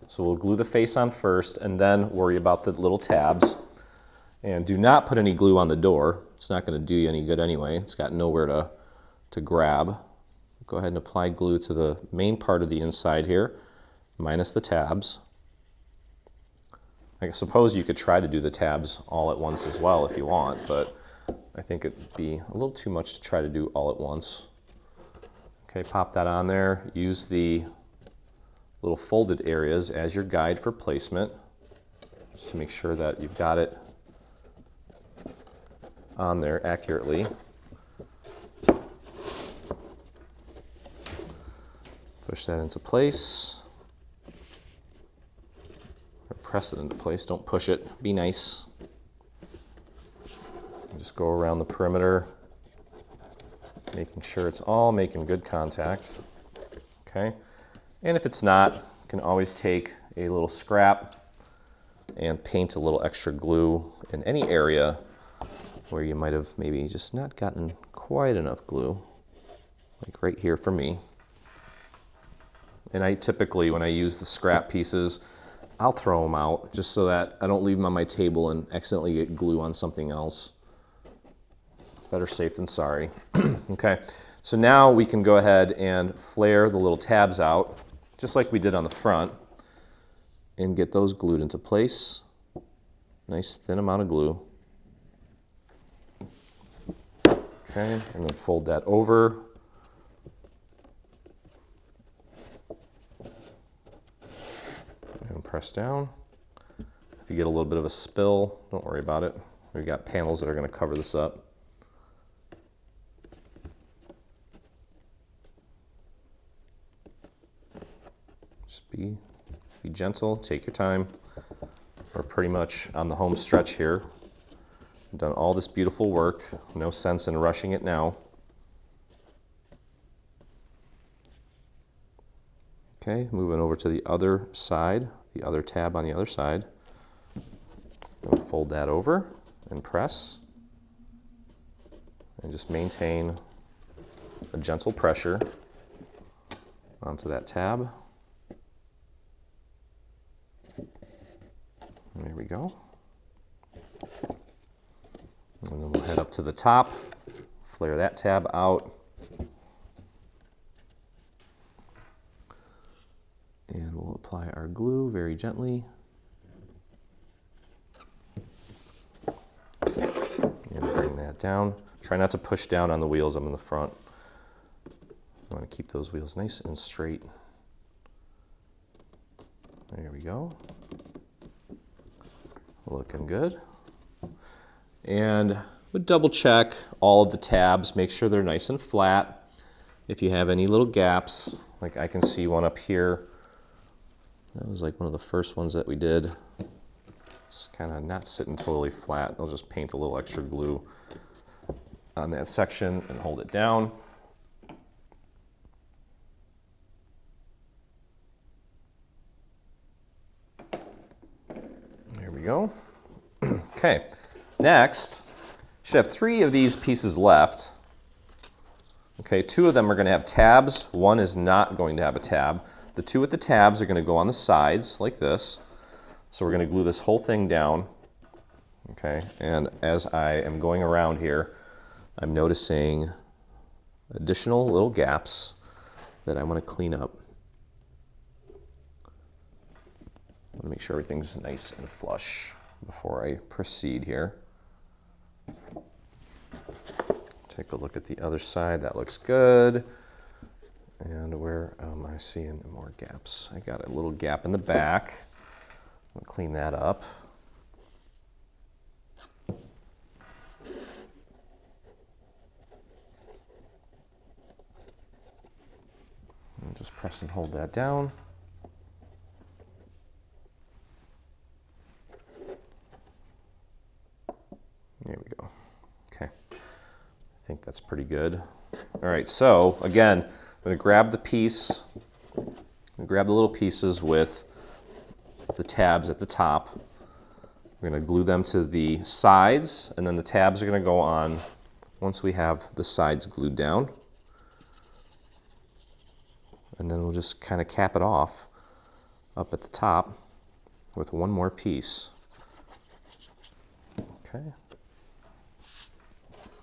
so we'll glue the face on first and then worry about the little tabs. And do not put any glue on the door. It's not going to do you any good anyway. It's got nowhere to grab. Go ahead and apply glue to the main part of the inside here, minus the tabs. I suppose you could try to do the tabs all at once as well if you want, but I think it'd be a little too much to try to do all at once. Okay, pop that on there. Use the little folded areas as your guide for placement, just to make sure that you've got it on there accurately. Push that into place. Or press it into place, don't push it, be nice. Just go around the perimeter, making sure it's all making good contact. Okay, and if it's not, you can always take a little scrap and paint a little extra glue in any area where you might have maybe just not gotten quite enough glue, like right here for me. And I typically, when I use the scrap pieces, I'll throw them out just so that I don't leave them on my table and accidentally get glue on something else. Better safe than sorry. Okay, so now we can go ahead and flare the little tabs out, just like we did on the front, and get those glued into place. Nice thin amount of glue. Okay, and then fold that over. And press down. If you get a little bit of a spill, don't worry about it. We've got panels that are going to cover this up. Just be gentle, take your time. We're pretty much on the home stretch here. We've done all this beautiful work. No sense in rushing it now. Okay, moving over to the other side, the other tab on the other side. Then fold that over and press. And just maintain a gentle pressure onto that tab. There we go. And then we'll head up to the top, flare that tab out. And we'll apply our glue very gently. And bring that down. Try not to push down on the wheels up in the front. You want to keep those wheels nice and straight. There we go. Looking good. And would double check all of the tabs, make sure they're nice and flat. If you have any little gaps, like I can see one up here. That was like one of the first ones that we did. It's kind of not sitting totally flat. I'll just paint a little extra glue on that section and hold it down. There we go. Okay, next, should have 3 of these pieces left. Okay, 2 of them are going to have tabs. 1 is not going to have a tab. The 2 with the tabs are going to go on the sides like this. So we're going to glue this whole thing down. Okay, and as I am going around here, I'm noticing additional little gaps that I want to clean up. I want to make sure everything's nice and flush before I proceed here. Take a look at the other side. That looks good. And where am I seeing more gaps? I got a little gap in the back. I'll clean that up. And just press and hold that down. There we go. Okay. I think that's pretty good. All right, so again, I'm going to grab the piece, grab the little pieces with the tabs at the top. We're going to glue them to the sides, and then the tabs are going to go on once we have the sides glued down. And then we'll just kind of cap it off up at the top with one more piece. Okay.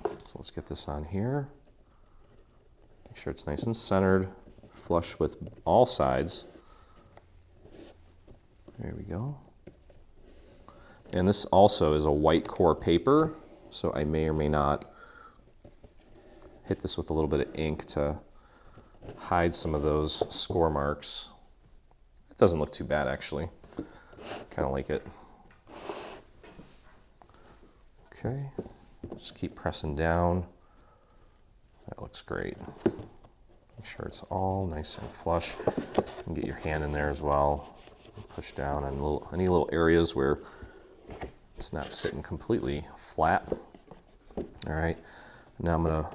So let's get this on here. Make sure it's nice and centered, flush with all sides. There we go. And this also is a white core paper, so I may or may not hit this with a little bit of ink to hide some of those score marks. It doesn't look too bad, actually. Kind of like it. Okay. Just keep pressing down. That looks great. Make sure it's all nice and flush. And get your hand in there as well. Push down on any little areas where it's not sitting completely flat. All right. Now I'm going to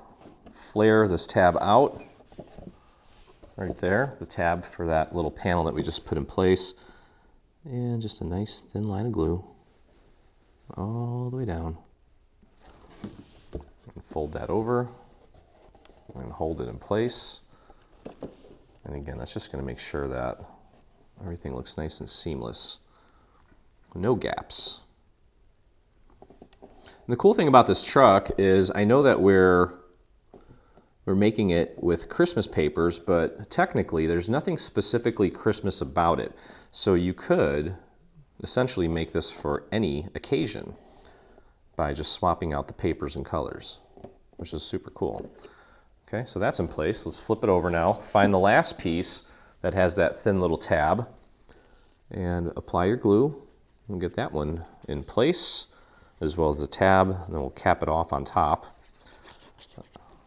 flare this tab out. Right there, the tab for that little panel that we just put in place. And just a nice thin line of glue all the way down. And fold that over and hold it in place. And again, that's just going to make sure that everything looks nice and seamless. No gaps. And the cool thing about this truck is I know that we're making it with Christmas papers, but technically there's nothing specifically Christmas about it. So you could essentially make this for any occasion by just swapping out the papers and colors, which is super cool. Okay, so that's in place. Let's flip it over now. Find the last piece that has that thin little tab and apply your glue and get that one in place, as well as the tab, and then we'll cap it off on top.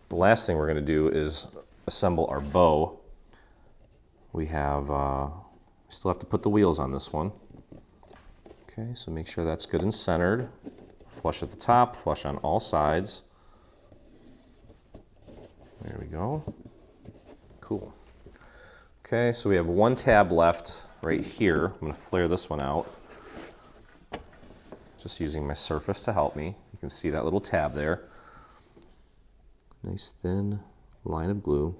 The last thing we're going to do is assemble our bow. We still have to put the wheels on this one. Okay, so make sure that's good and centered. Flush at the top, flush on all sides. There we go. Cool. Okay, so we have one tab left right here. I'm going to flare this one out. Just using my surface to help me. You can see that little tab there. Nice thin line of glue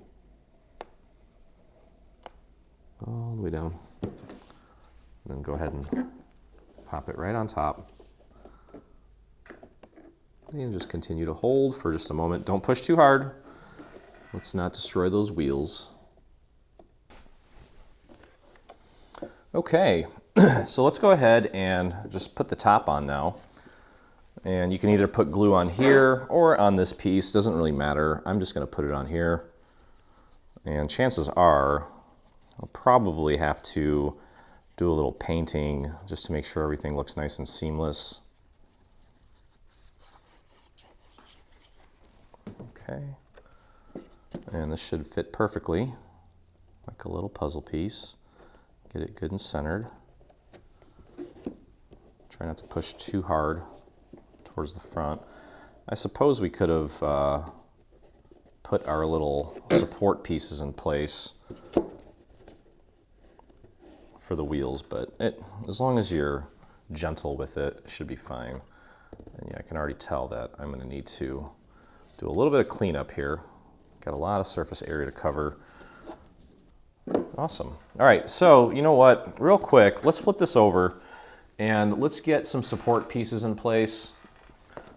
all the way down. And then go ahead and pop it right on top. And just continue to hold for just a moment. Don't push too hard. Let's not destroy those wheels. Okay, so let's go ahead and just put the top on now. And you can either put glue on here or on this piece, doesn't really matter. I'm just going to put it on here. And chances are I'll probably have to do a little painting just to make sure everything looks nice and seamless. Okay. And this should fit perfectly, like a little puzzle piece. Get it good and centered. Try not to push too hard towards the front. I suppose we could have put our little support pieces in place for the wheels, but as long as you're gentle with it, it should be fine. And yeah, I can already tell that I'm going to need to do a little bit of cleanup here. Got a lot of surface area to cover. Awesome. All right, so you know what? Real quick, let's flip this over and let's get some support pieces in place.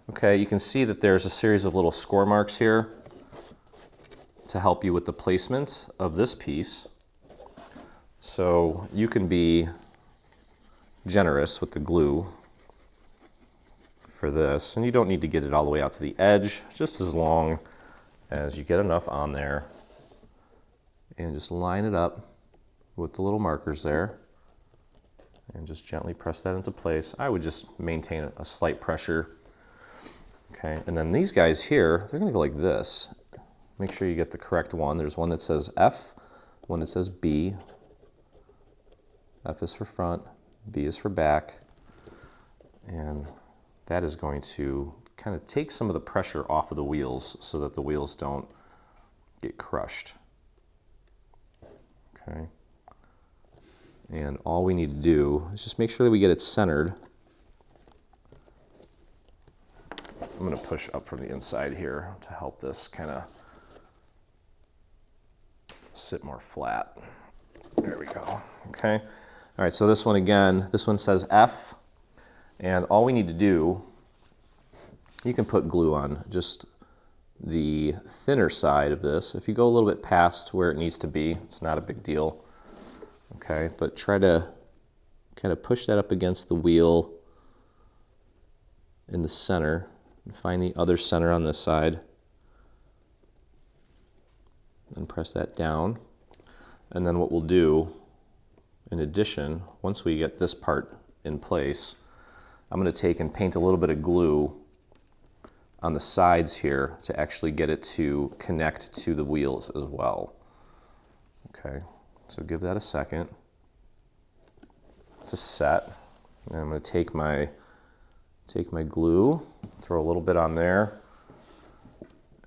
Okay, you can see that there's a series of little score marks here to help you with the placement of this piece. So you can be generous with the glue for this, and you don't need to get it all the way out to the edge, just as long as you get enough on there. And just line it up with the little markers there and just gently press that into place. I would just maintain a slight pressure. Okay, and then these guys here, they're gonna go like this. Make sure you get the correct one. There's one that says F, one that says B. F is for front, B is for back. And that is going to kind of take some of the pressure off of the wheels so that the wheels don't get crushed. Okay. And all we need to do is just make sure that we get it centered. I'm going to push up from the inside here to help this kind of sit more flat. There we go. Okay. All right, so this one again, this one says F, and all we need to do, you can put glue on just the thinner side of this. If you go a little bit past where it needs to be, it's not a big deal. Okay, but try to kind of push that up against the wheel in the center and find the other center on this side and press that down. And then what we'll do, in addition, once we get this part in place, I'm going to take and paint a little bit of glue on the sides here to actually get it to connect to the wheels as well. Okay, so give that a second to set. And I'm going to take my glue, throw a little bit on there,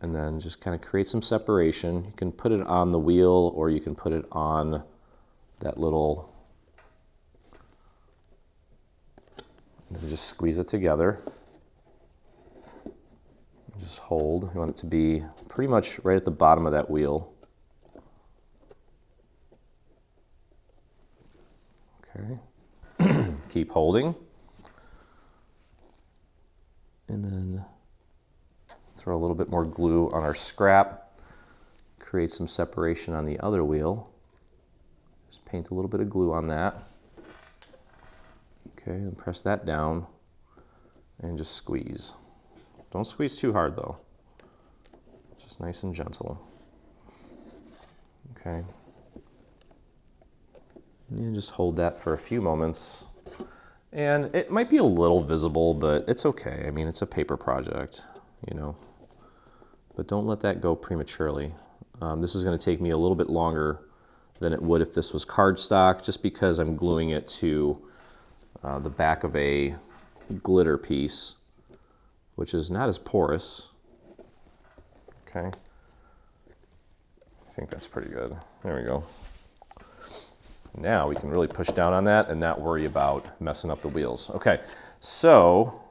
and then just kind of create some separation. You can put it on the wheel or you can put it on that little, and then just squeeze it together. Just hold. You want it to be pretty much right at the bottom of that wheel. Okay. Keep holding. And then throw a little bit more glue on our scrap. Create some separation on the other wheel. Just paint a little bit of glue on that. Okay, and press that down and just squeeze. Don't squeeze too hard though. Just nice and gentle. Okay. And just hold that for a few moments. And it might be a little visible, but it's okay. I mean, it's a paper project, you know. But don't let that go prematurely. This is going to take me a little bit longer than it would if this was cardstock, just because I'm gluing it to the back of a glitter piece, which is not as porous. Okay. I think that's pretty good. There we go. Now we can really push down on that and not worry about messing up the wheels. Okay, so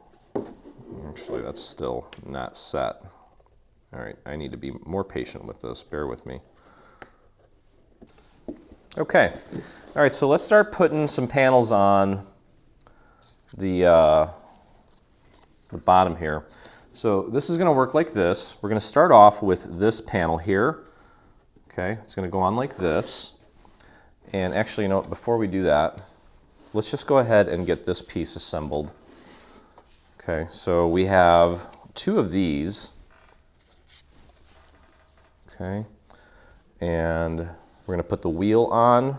actually that's still not set. All right, I need to be more patient with this. Bear with me. Okay, all right, so let's start putting some panels on the bottom here. So this is going to work like this. We're going to start off with this panel here. Okay, it's going to go on like this. And actually, you know, before we do that, let's just go ahead and get this piece assembled. Okay, so we have two of these. Okay, and we're going to put the wheel on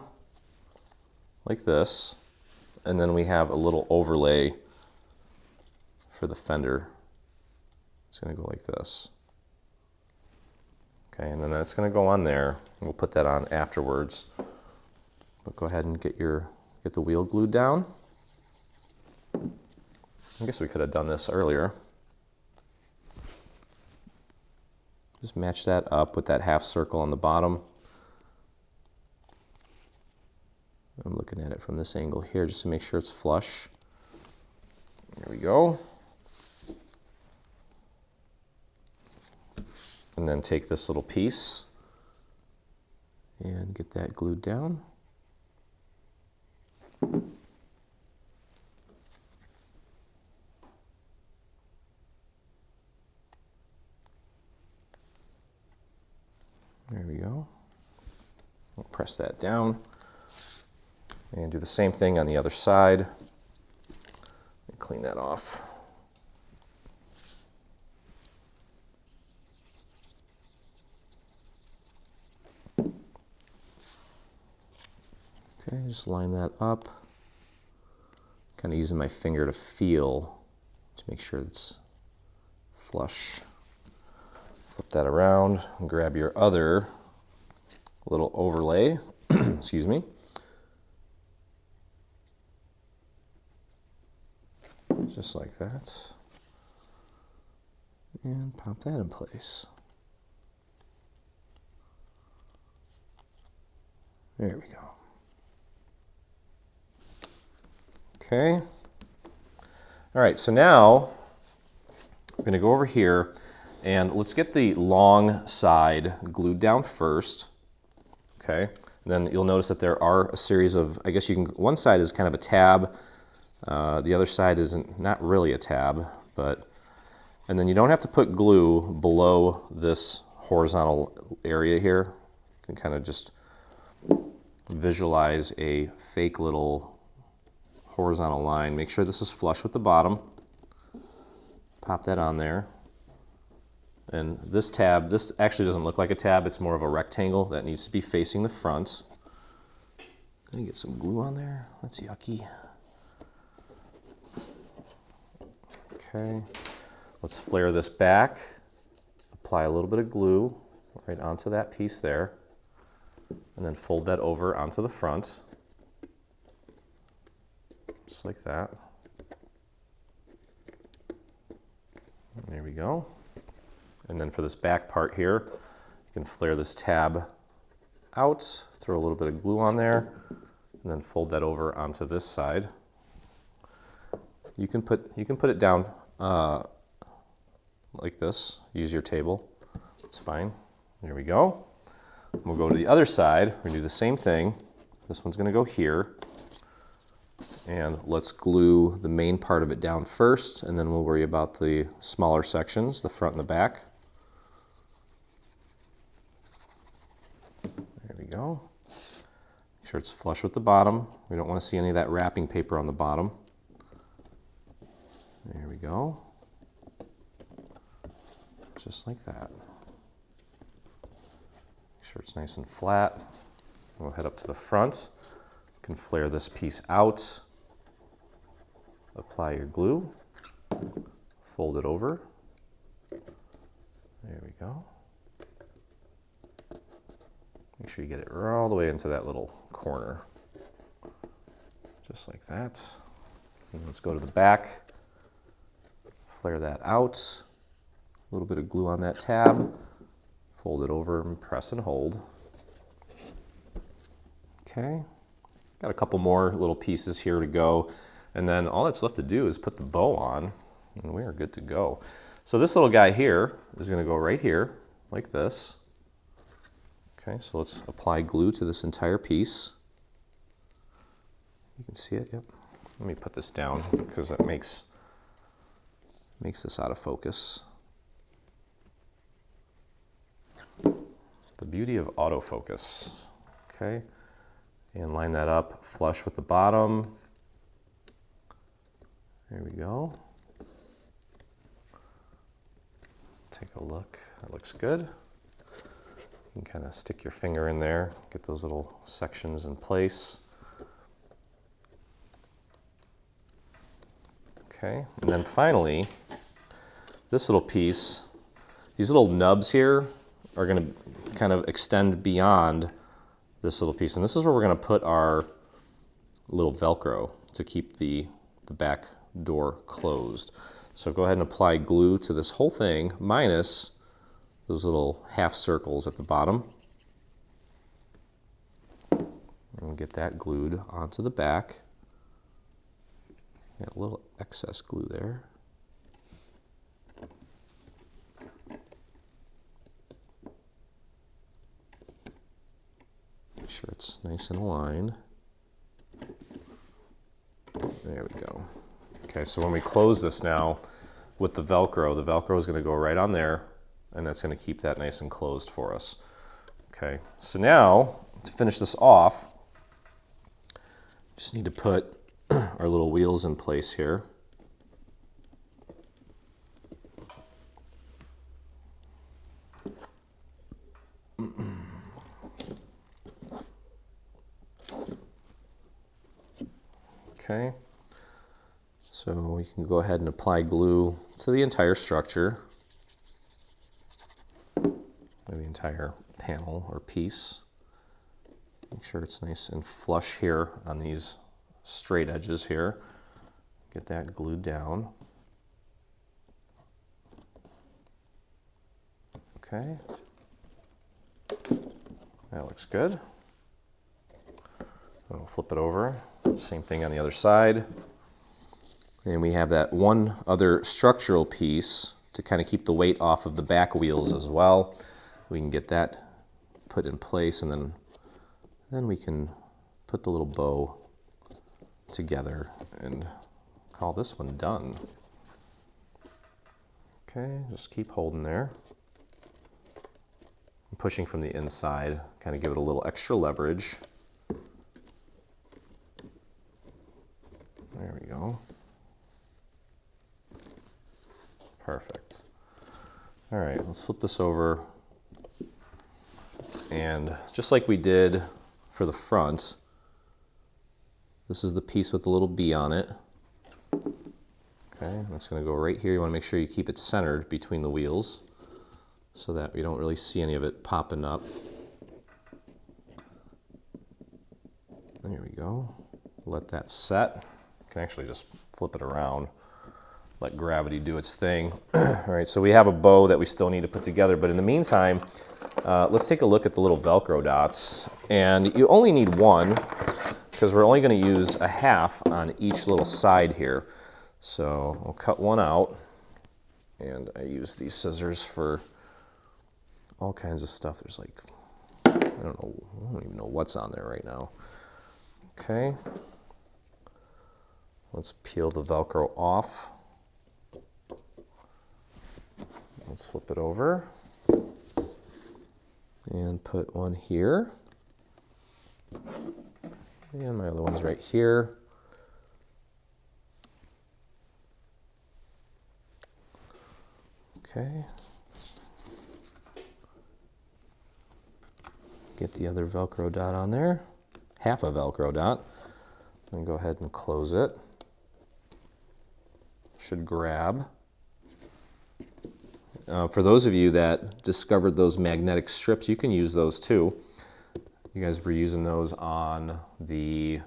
like this, and then we have a little overlay for the fender. It's going to go like this. Okay, and then that's going to go on there. We'll put that on afterwards. But go ahead and get the wheel glued down. I guess we could have done this earlier. Just match that up with that half circle on the bottom. I'm looking at it from this angle here just to make sure it's flush. There we go. And then take this little piece and get that glued down. There we go. We'll press that down and do the same thing on the other side. And clean that off. Okay, just line that up. Kind of using my finger to feel to make sure it's flush. Flip that around and grab your other little overlay, excuse me. Just like that. And pop that in place. There we go. Okay. All right, so now I'm going to go over here and let's get the long side glued down first. Okay. And then you'll notice that there are a series of, I guess you can, one side is kind of a tab. The other side isn't, not really a tab, but, and then you don't have to put glue below this horizontal area here. You can kind of just visualize a fake little horizontal line. Make sure this is flush with the bottom. Pop that on there. And this tab, this actually doesn't look like a tab, it's more of a rectangle that needs to be facing the front. Let me get some glue on there. That's yucky. Okay, let's flare this back. Apply a little bit of glue right onto that piece there. And then fold that over onto the front. Just like that. There we go. And then for this back part here, you can flare this tab out, throw a little bit of glue on there, and then fold that over onto this side. You can put it down like this. Use your table. It's fine. There we go. We'll go to the other side. We're gonna do the same thing. This one's gonna go here. And let's glue the main part of it down first, and then we'll worry about the smaller sections, the front and the back. There we go. Make sure it's flush with the bottom. We don't want to see any of that wrapping paper on the bottom. There we go. Just like that. Make sure it's nice and flat. We'll head up to the front. You can flare this piece out. Apply your glue. Fold it over. There we go. Make sure you get it all the way into that little corner. Just like that. And let's go to the back. Flare that out. A little bit of glue on that tab. Fold it over and press and hold. Okay. Got a couple more little pieces here to go. And then all that's left to do is put the bow on, and we are good to go. So this little guy here is going to go right here, like this. Okay, so let's apply glue to this entire piece. You can see it, yep. Let me put this down because that makes this out of focus. The beauty of autofocus. Okay, and line that up flush with the bottom. There we go. Take a look. That looks good. You can kind of stick your finger in there, get those little sections in place. Okay, and then finally, this little piece, these little nubs here, are going to kind of extend beyond this little piece. And this is where we're going to put our little Velcro to keep the back door closed. So go ahead and apply glue to this whole thing, minus those little half circles at the bottom. And get that glued onto the back. Got a little excess glue there. Make sure it's nice and aligned. There we go. Okay, so when we close this now with the Velcro is going to go right on there, and that's going to keep that nice and closed for us. Okay, so now to finish this off, just need to put our little wheels in place here. Okay, so we can go ahead and apply glue to the entire structure, or the entire panel or piece. Make sure it's nice and flush here on these straight edges here. Get that glued down. Okay, that looks good. We'll flip it over. Same thing on the other side. And we have that one other structural piece to kind of keep the weight off of the back wheels as well. We can get that put in place, and then we can put the little bow together and call this one done. Okay, just keep holding there. I'm pushing from the inside, kind of give it a little extra leverage. There we go. Perfect. All right, let's flip this over. And just like we did for the front, this is the piece with the little B on it. Okay, that's going to go right here. You want to make sure you keep it centered between the wheels so that we don't really see any of it popping up. There we go. Let that set. Can actually just flip it around, let gravity do its thing. All right, so we have a bow that we still need to put together, but in the meantime, let's take a look at the little Velcro dots. And you only need one, because we're only going to use a half on each little side here. So we'll cut one out, and I use these scissors for all kinds of stuff. There's like, I don't even know what's on there right now. Okay. Let's peel the Velcro off. Let's flip it over and put one here. And my other one's right here. Okay. Get the other Velcro dot on there. Half a Velcro dot. And go ahead and close it. Should grab. For those of you that discovered those magnetic strips, you can use those too. You guys were using those on the,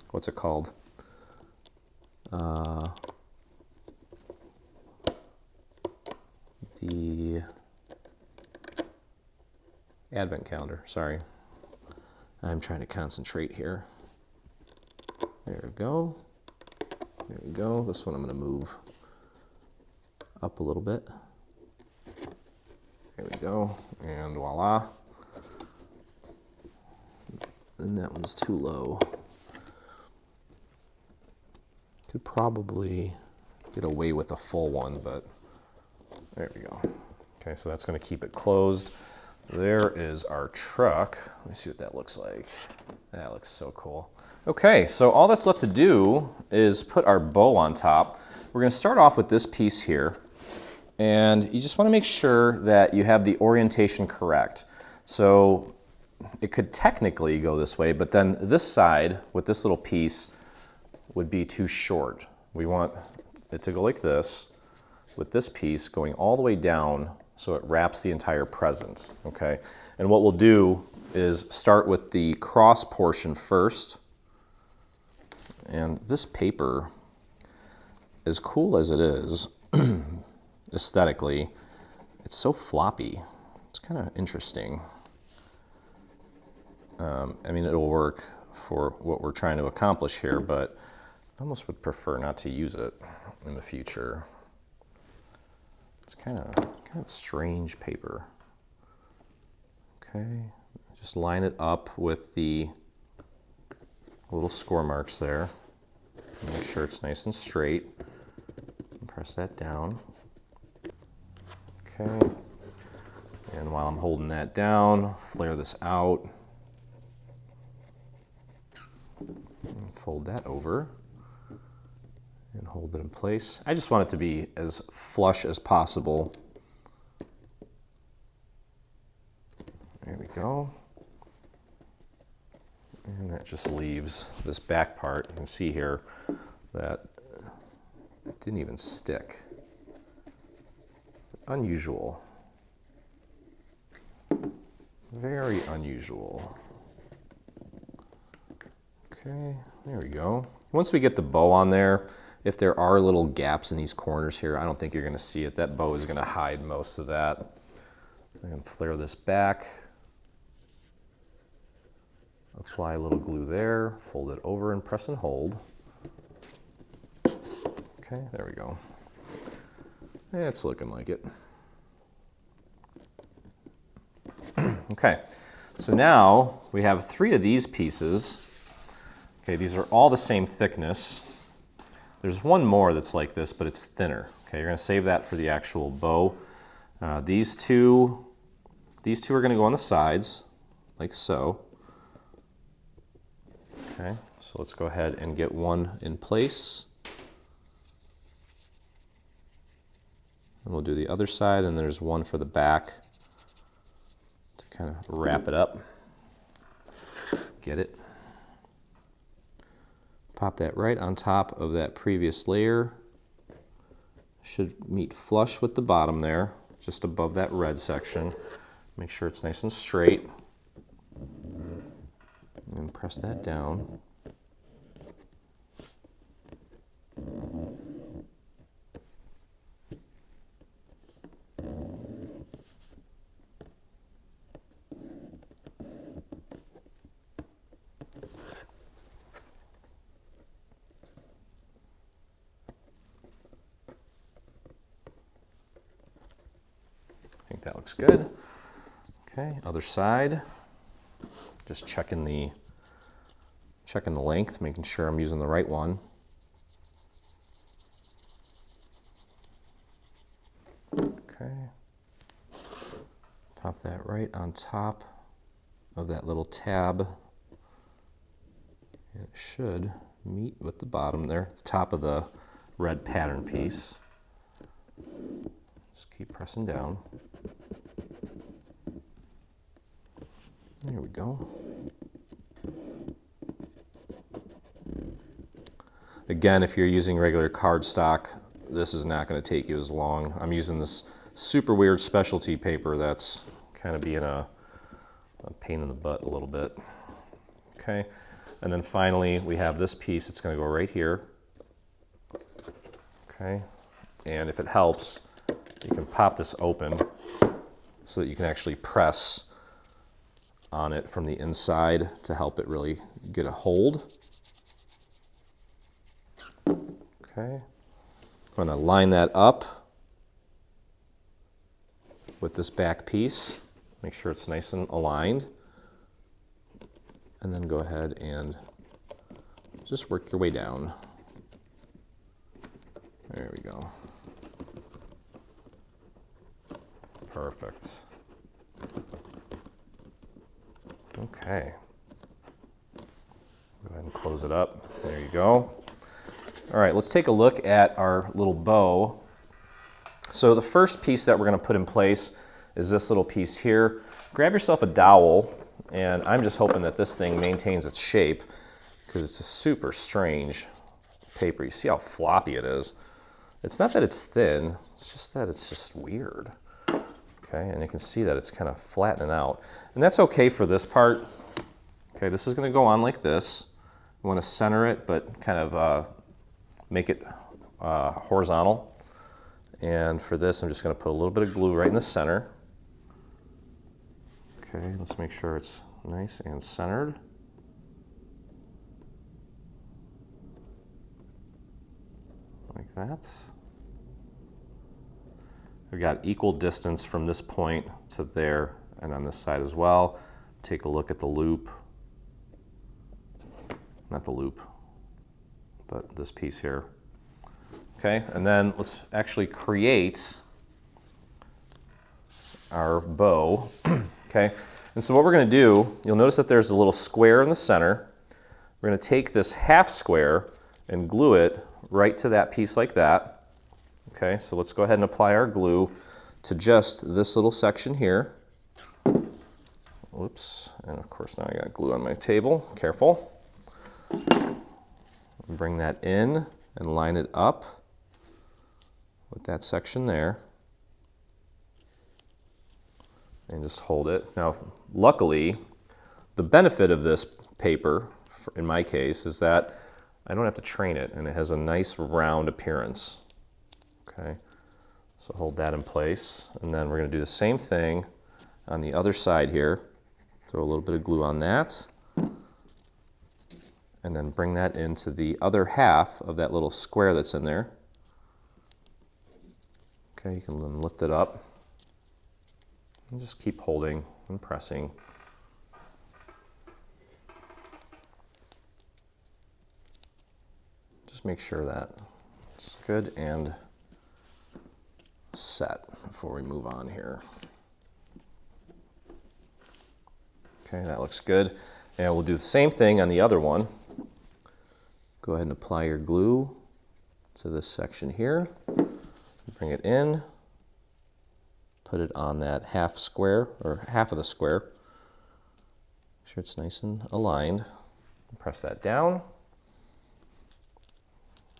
what's it called? The advent calendar, sorry. I'm trying to concentrate here. There we go. There we go. This one I'm going to move up a little bit. There we go. And voila. And that one's too low. Could probably get away with a full one, but there we go. Okay, so that's going to keep it closed. There is our truck. Let me see what that looks like. That looks so cool. Okay, so all that's left to do is put our bow on top. We're going to start off with this piece here, and you just want to make sure that you have the orientation correct. So it could technically go this way, but then this side with this little piece would be too short. We want it to go like this, with this piece going all the way down so it wraps the entire present, okay? And what we'll do is start with the cross portion first. And this paper, as cool as it is, aesthetically, it's so floppy. It's kind of interesting. I mean, it'll work for what we're trying to accomplish here, but I almost would prefer not to use it in the future. It's kind of a strange paper. Okay, just line it up with the little score marks there. Make sure it's nice and straight. Press that down. Okay, and while I'm holding that down, flare this out. And fold that over and hold it in place. I just want it to be as flush as possible. There we go. And that just leaves this back part. You can see here that it didn't even stick. Unusual. Very unusual. Okay, there we go. Once we get the bow on there, if there are little gaps in these corners here, I don't think you're going to see it. That bow is going to hide most of that. I'm going to flare this back. Apply a little glue there, fold it over and press and hold. Okay, there we go. It's looking like it. Okay, so now we have 3 of these pieces. Okay, these are all the same thickness. There's one more that's like this, but it's thinner. Okay, you're going to save that for the actual bow. These two are going to go on the sides, like so. Okay, so let's go ahead and get one in place. And we'll do the other side, and there's one for the back to kind of wrap it up. Get it? Pop that right on top of that previous layer. Should meet flush with the bottom there, just above that red section. Make sure it's nice and straight. And press that down. I think that looks good. Okay, other side. Just checking the length, making sure I'm using the right one. Okay. Pop that right on top of that little tab. And it should meet with the bottom there, the top of the red pattern piece. Just keep pressing down. There we go. Again, if you're using regular cardstock, this is not going to take you as long. I'm using this super weird specialty paper that's kind of being a pain in the butt a little bit. Okay, and then finally we have this piece. It's going to go right here. Okay, and if it helps, you can pop this open so that you can actually press on it from the inside to help it really get a hold. Okay, I'm going to line that up with this back piece. Make sure it's nice and aligned. And then go ahead and just work your way down. There we go. Perfect. Okay. Go ahead and close it up. There you go. All right, let's take a look at our little bow. So the first piece that we're going to put in place is this little piece here. Grab yourself a dowel, and I'm just hoping that this thing maintains its shape because it's a super strange paper. You see how floppy it is. It's not that it's thin, it's just that it's just weird. Okay, and you can see that it's kind of flattening out. And that's okay for this part. Okay, this is going to go on like this. You want to center it, but kind of make it horizontal. And for this, I'm just going to put a little bit of glue right in the center. Okay, let's make sure it's nice and centered. Like that. We've got equal distance from this point to there and on this side as well. Take a look at the loop. Not the loop, but this piece here. Okay, and then let's actually create our bow. Okay, and so what we're going to do, you'll notice that there's a little square in the center. We're going to take this half square and glue it right to that piece like that. Okay, so let's go ahead and apply our glue to just this little section here. Whoops, and of course now I got glue on my table, careful. Bring that in and line it up with that section there. And just hold it. Now, luckily, the benefit of this paper, in my case, is that I don't have to train it, and it has a nice round appearance. Okay, so hold that in place, and then we're going to do the same thing on the other side here. Throw a little bit of glue on that, and then bring that into the other half of that little square that's in there. Okay, you can then lift it up and just keep holding and pressing. Just make sure that it's good and set before we move on here. Okay, that looks good. And we'll do the same thing on the other one. Go ahead and apply your glue to this section here. Bring it in. Put it on that half square, or half of the square. Make sure it's nice and aligned. Press that down.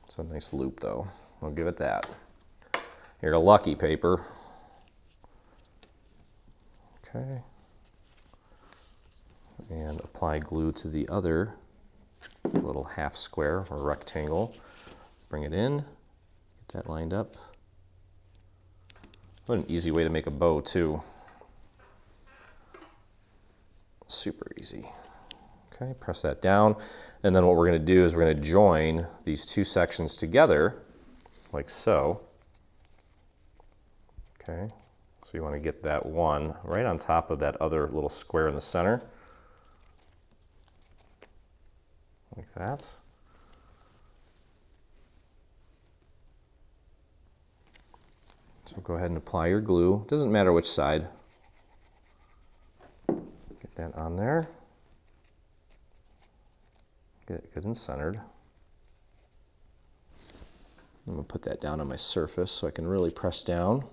It's a nice loop though. I'll give it that. You're a lucky paper. Okay. And apply glue to the other little half square or rectangle. Bring it in, get that lined up. What an easy way to make a bow too. Super easy. Okay, press that down. And then what we're going to do is we're going to join these two sections together like so. Okay, so you want to get that one right on top of that other little square in the center. Like that. So go ahead and apply your glue. Doesn't matter which side. Get that on there. Get it good and centered. I'm going to put that down on my surface so I can really press down.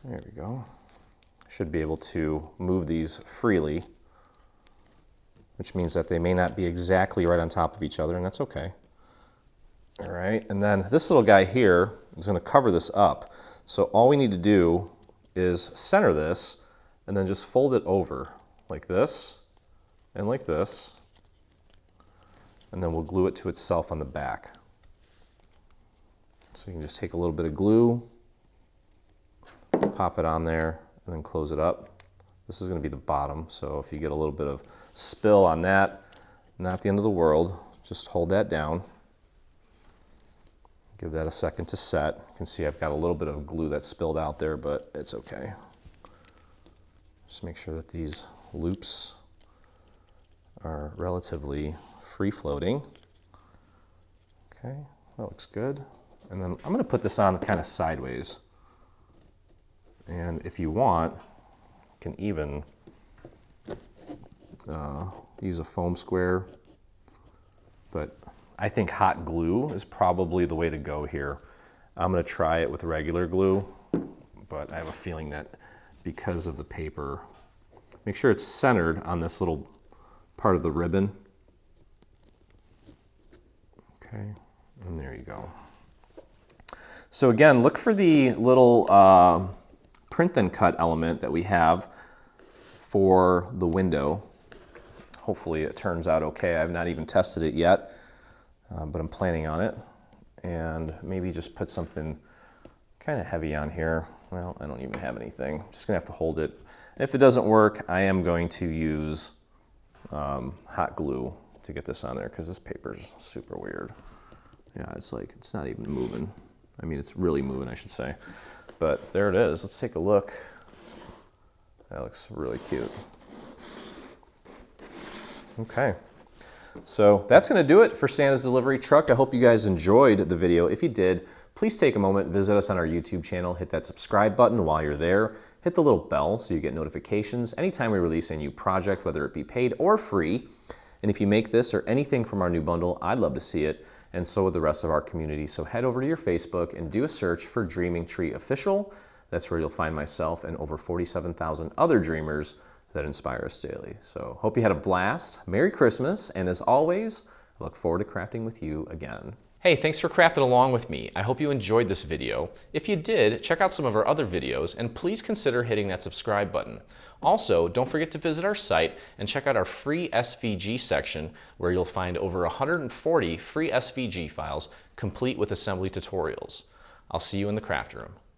There we go. Should be able to move these freely, which means that they may not be exactly right on top of each other, and that's okay. All right, and then this little guy here is going to cover this up. So all we need to do is center this and then just fold it over like this and like this, and then we'll glue it to itself on the back. So you can just take a little bit of glue, pop it on there, and then close it up. This is going to be the bottom, so if you get a little bit of spill on that, not the end of the world. Just hold that down. Give that a second to set. You can see I've got a little bit of glue that spilled out there, but it's okay. Just make sure that these loops are relatively free-floating. Okay, that looks good. And then I'm going to put this on kind of sideways. And if you want, you can even use a foam square, but I think hot glue is probably the way to go here. I'm going to try it with regular glue, but I have a feeling that because of the paper, make sure it's centered on this little part of the ribbon. Okay, and there you go. So again, look for the little print and cut element that we have for the window. Hopefully it turns out okay. I've not even tested it yet, but I'm planning on it. And maybe just put something kind of heavy on here. Well, I don't even have anything. Just gonna have to hold it. If it doesn't work, I am going to use hot glue to get this on there because this paper is super weird. Yeah, it's like, it's not even moving. I mean, it's really moving, I should say. But there it is. Let's take a look. That looks really cute. Okay. So that's going to do it for Santa's delivery truck. I hope you guys enjoyed the video. If you did, please take a moment, visit us on our YouTube channel, hit that subscribe button while you're there, hit the little bell so you get notifications anytime we release a new project, whether it be paid or free. And if you make this or anything from our new bundle, I'd love to see it, and so would the rest of our community. So head over to your Facebook and do a search for Dreaming Tree Official. That's where you'll find myself and over 47,000 other dreamers that inspire us daily. So hope you had a blast. Merry Christmas, and as always, I look forward to crafting with you again. Hey, thanks for crafting along with me. I hope you enjoyed this video. If you did, check out some of our other videos, and please consider hitting that subscribe button. Also, don't forget to visit our site and check out our free SVG section, where you'll find over 140 free SVG files complete with assembly tutorials. I'll see you in the craft room.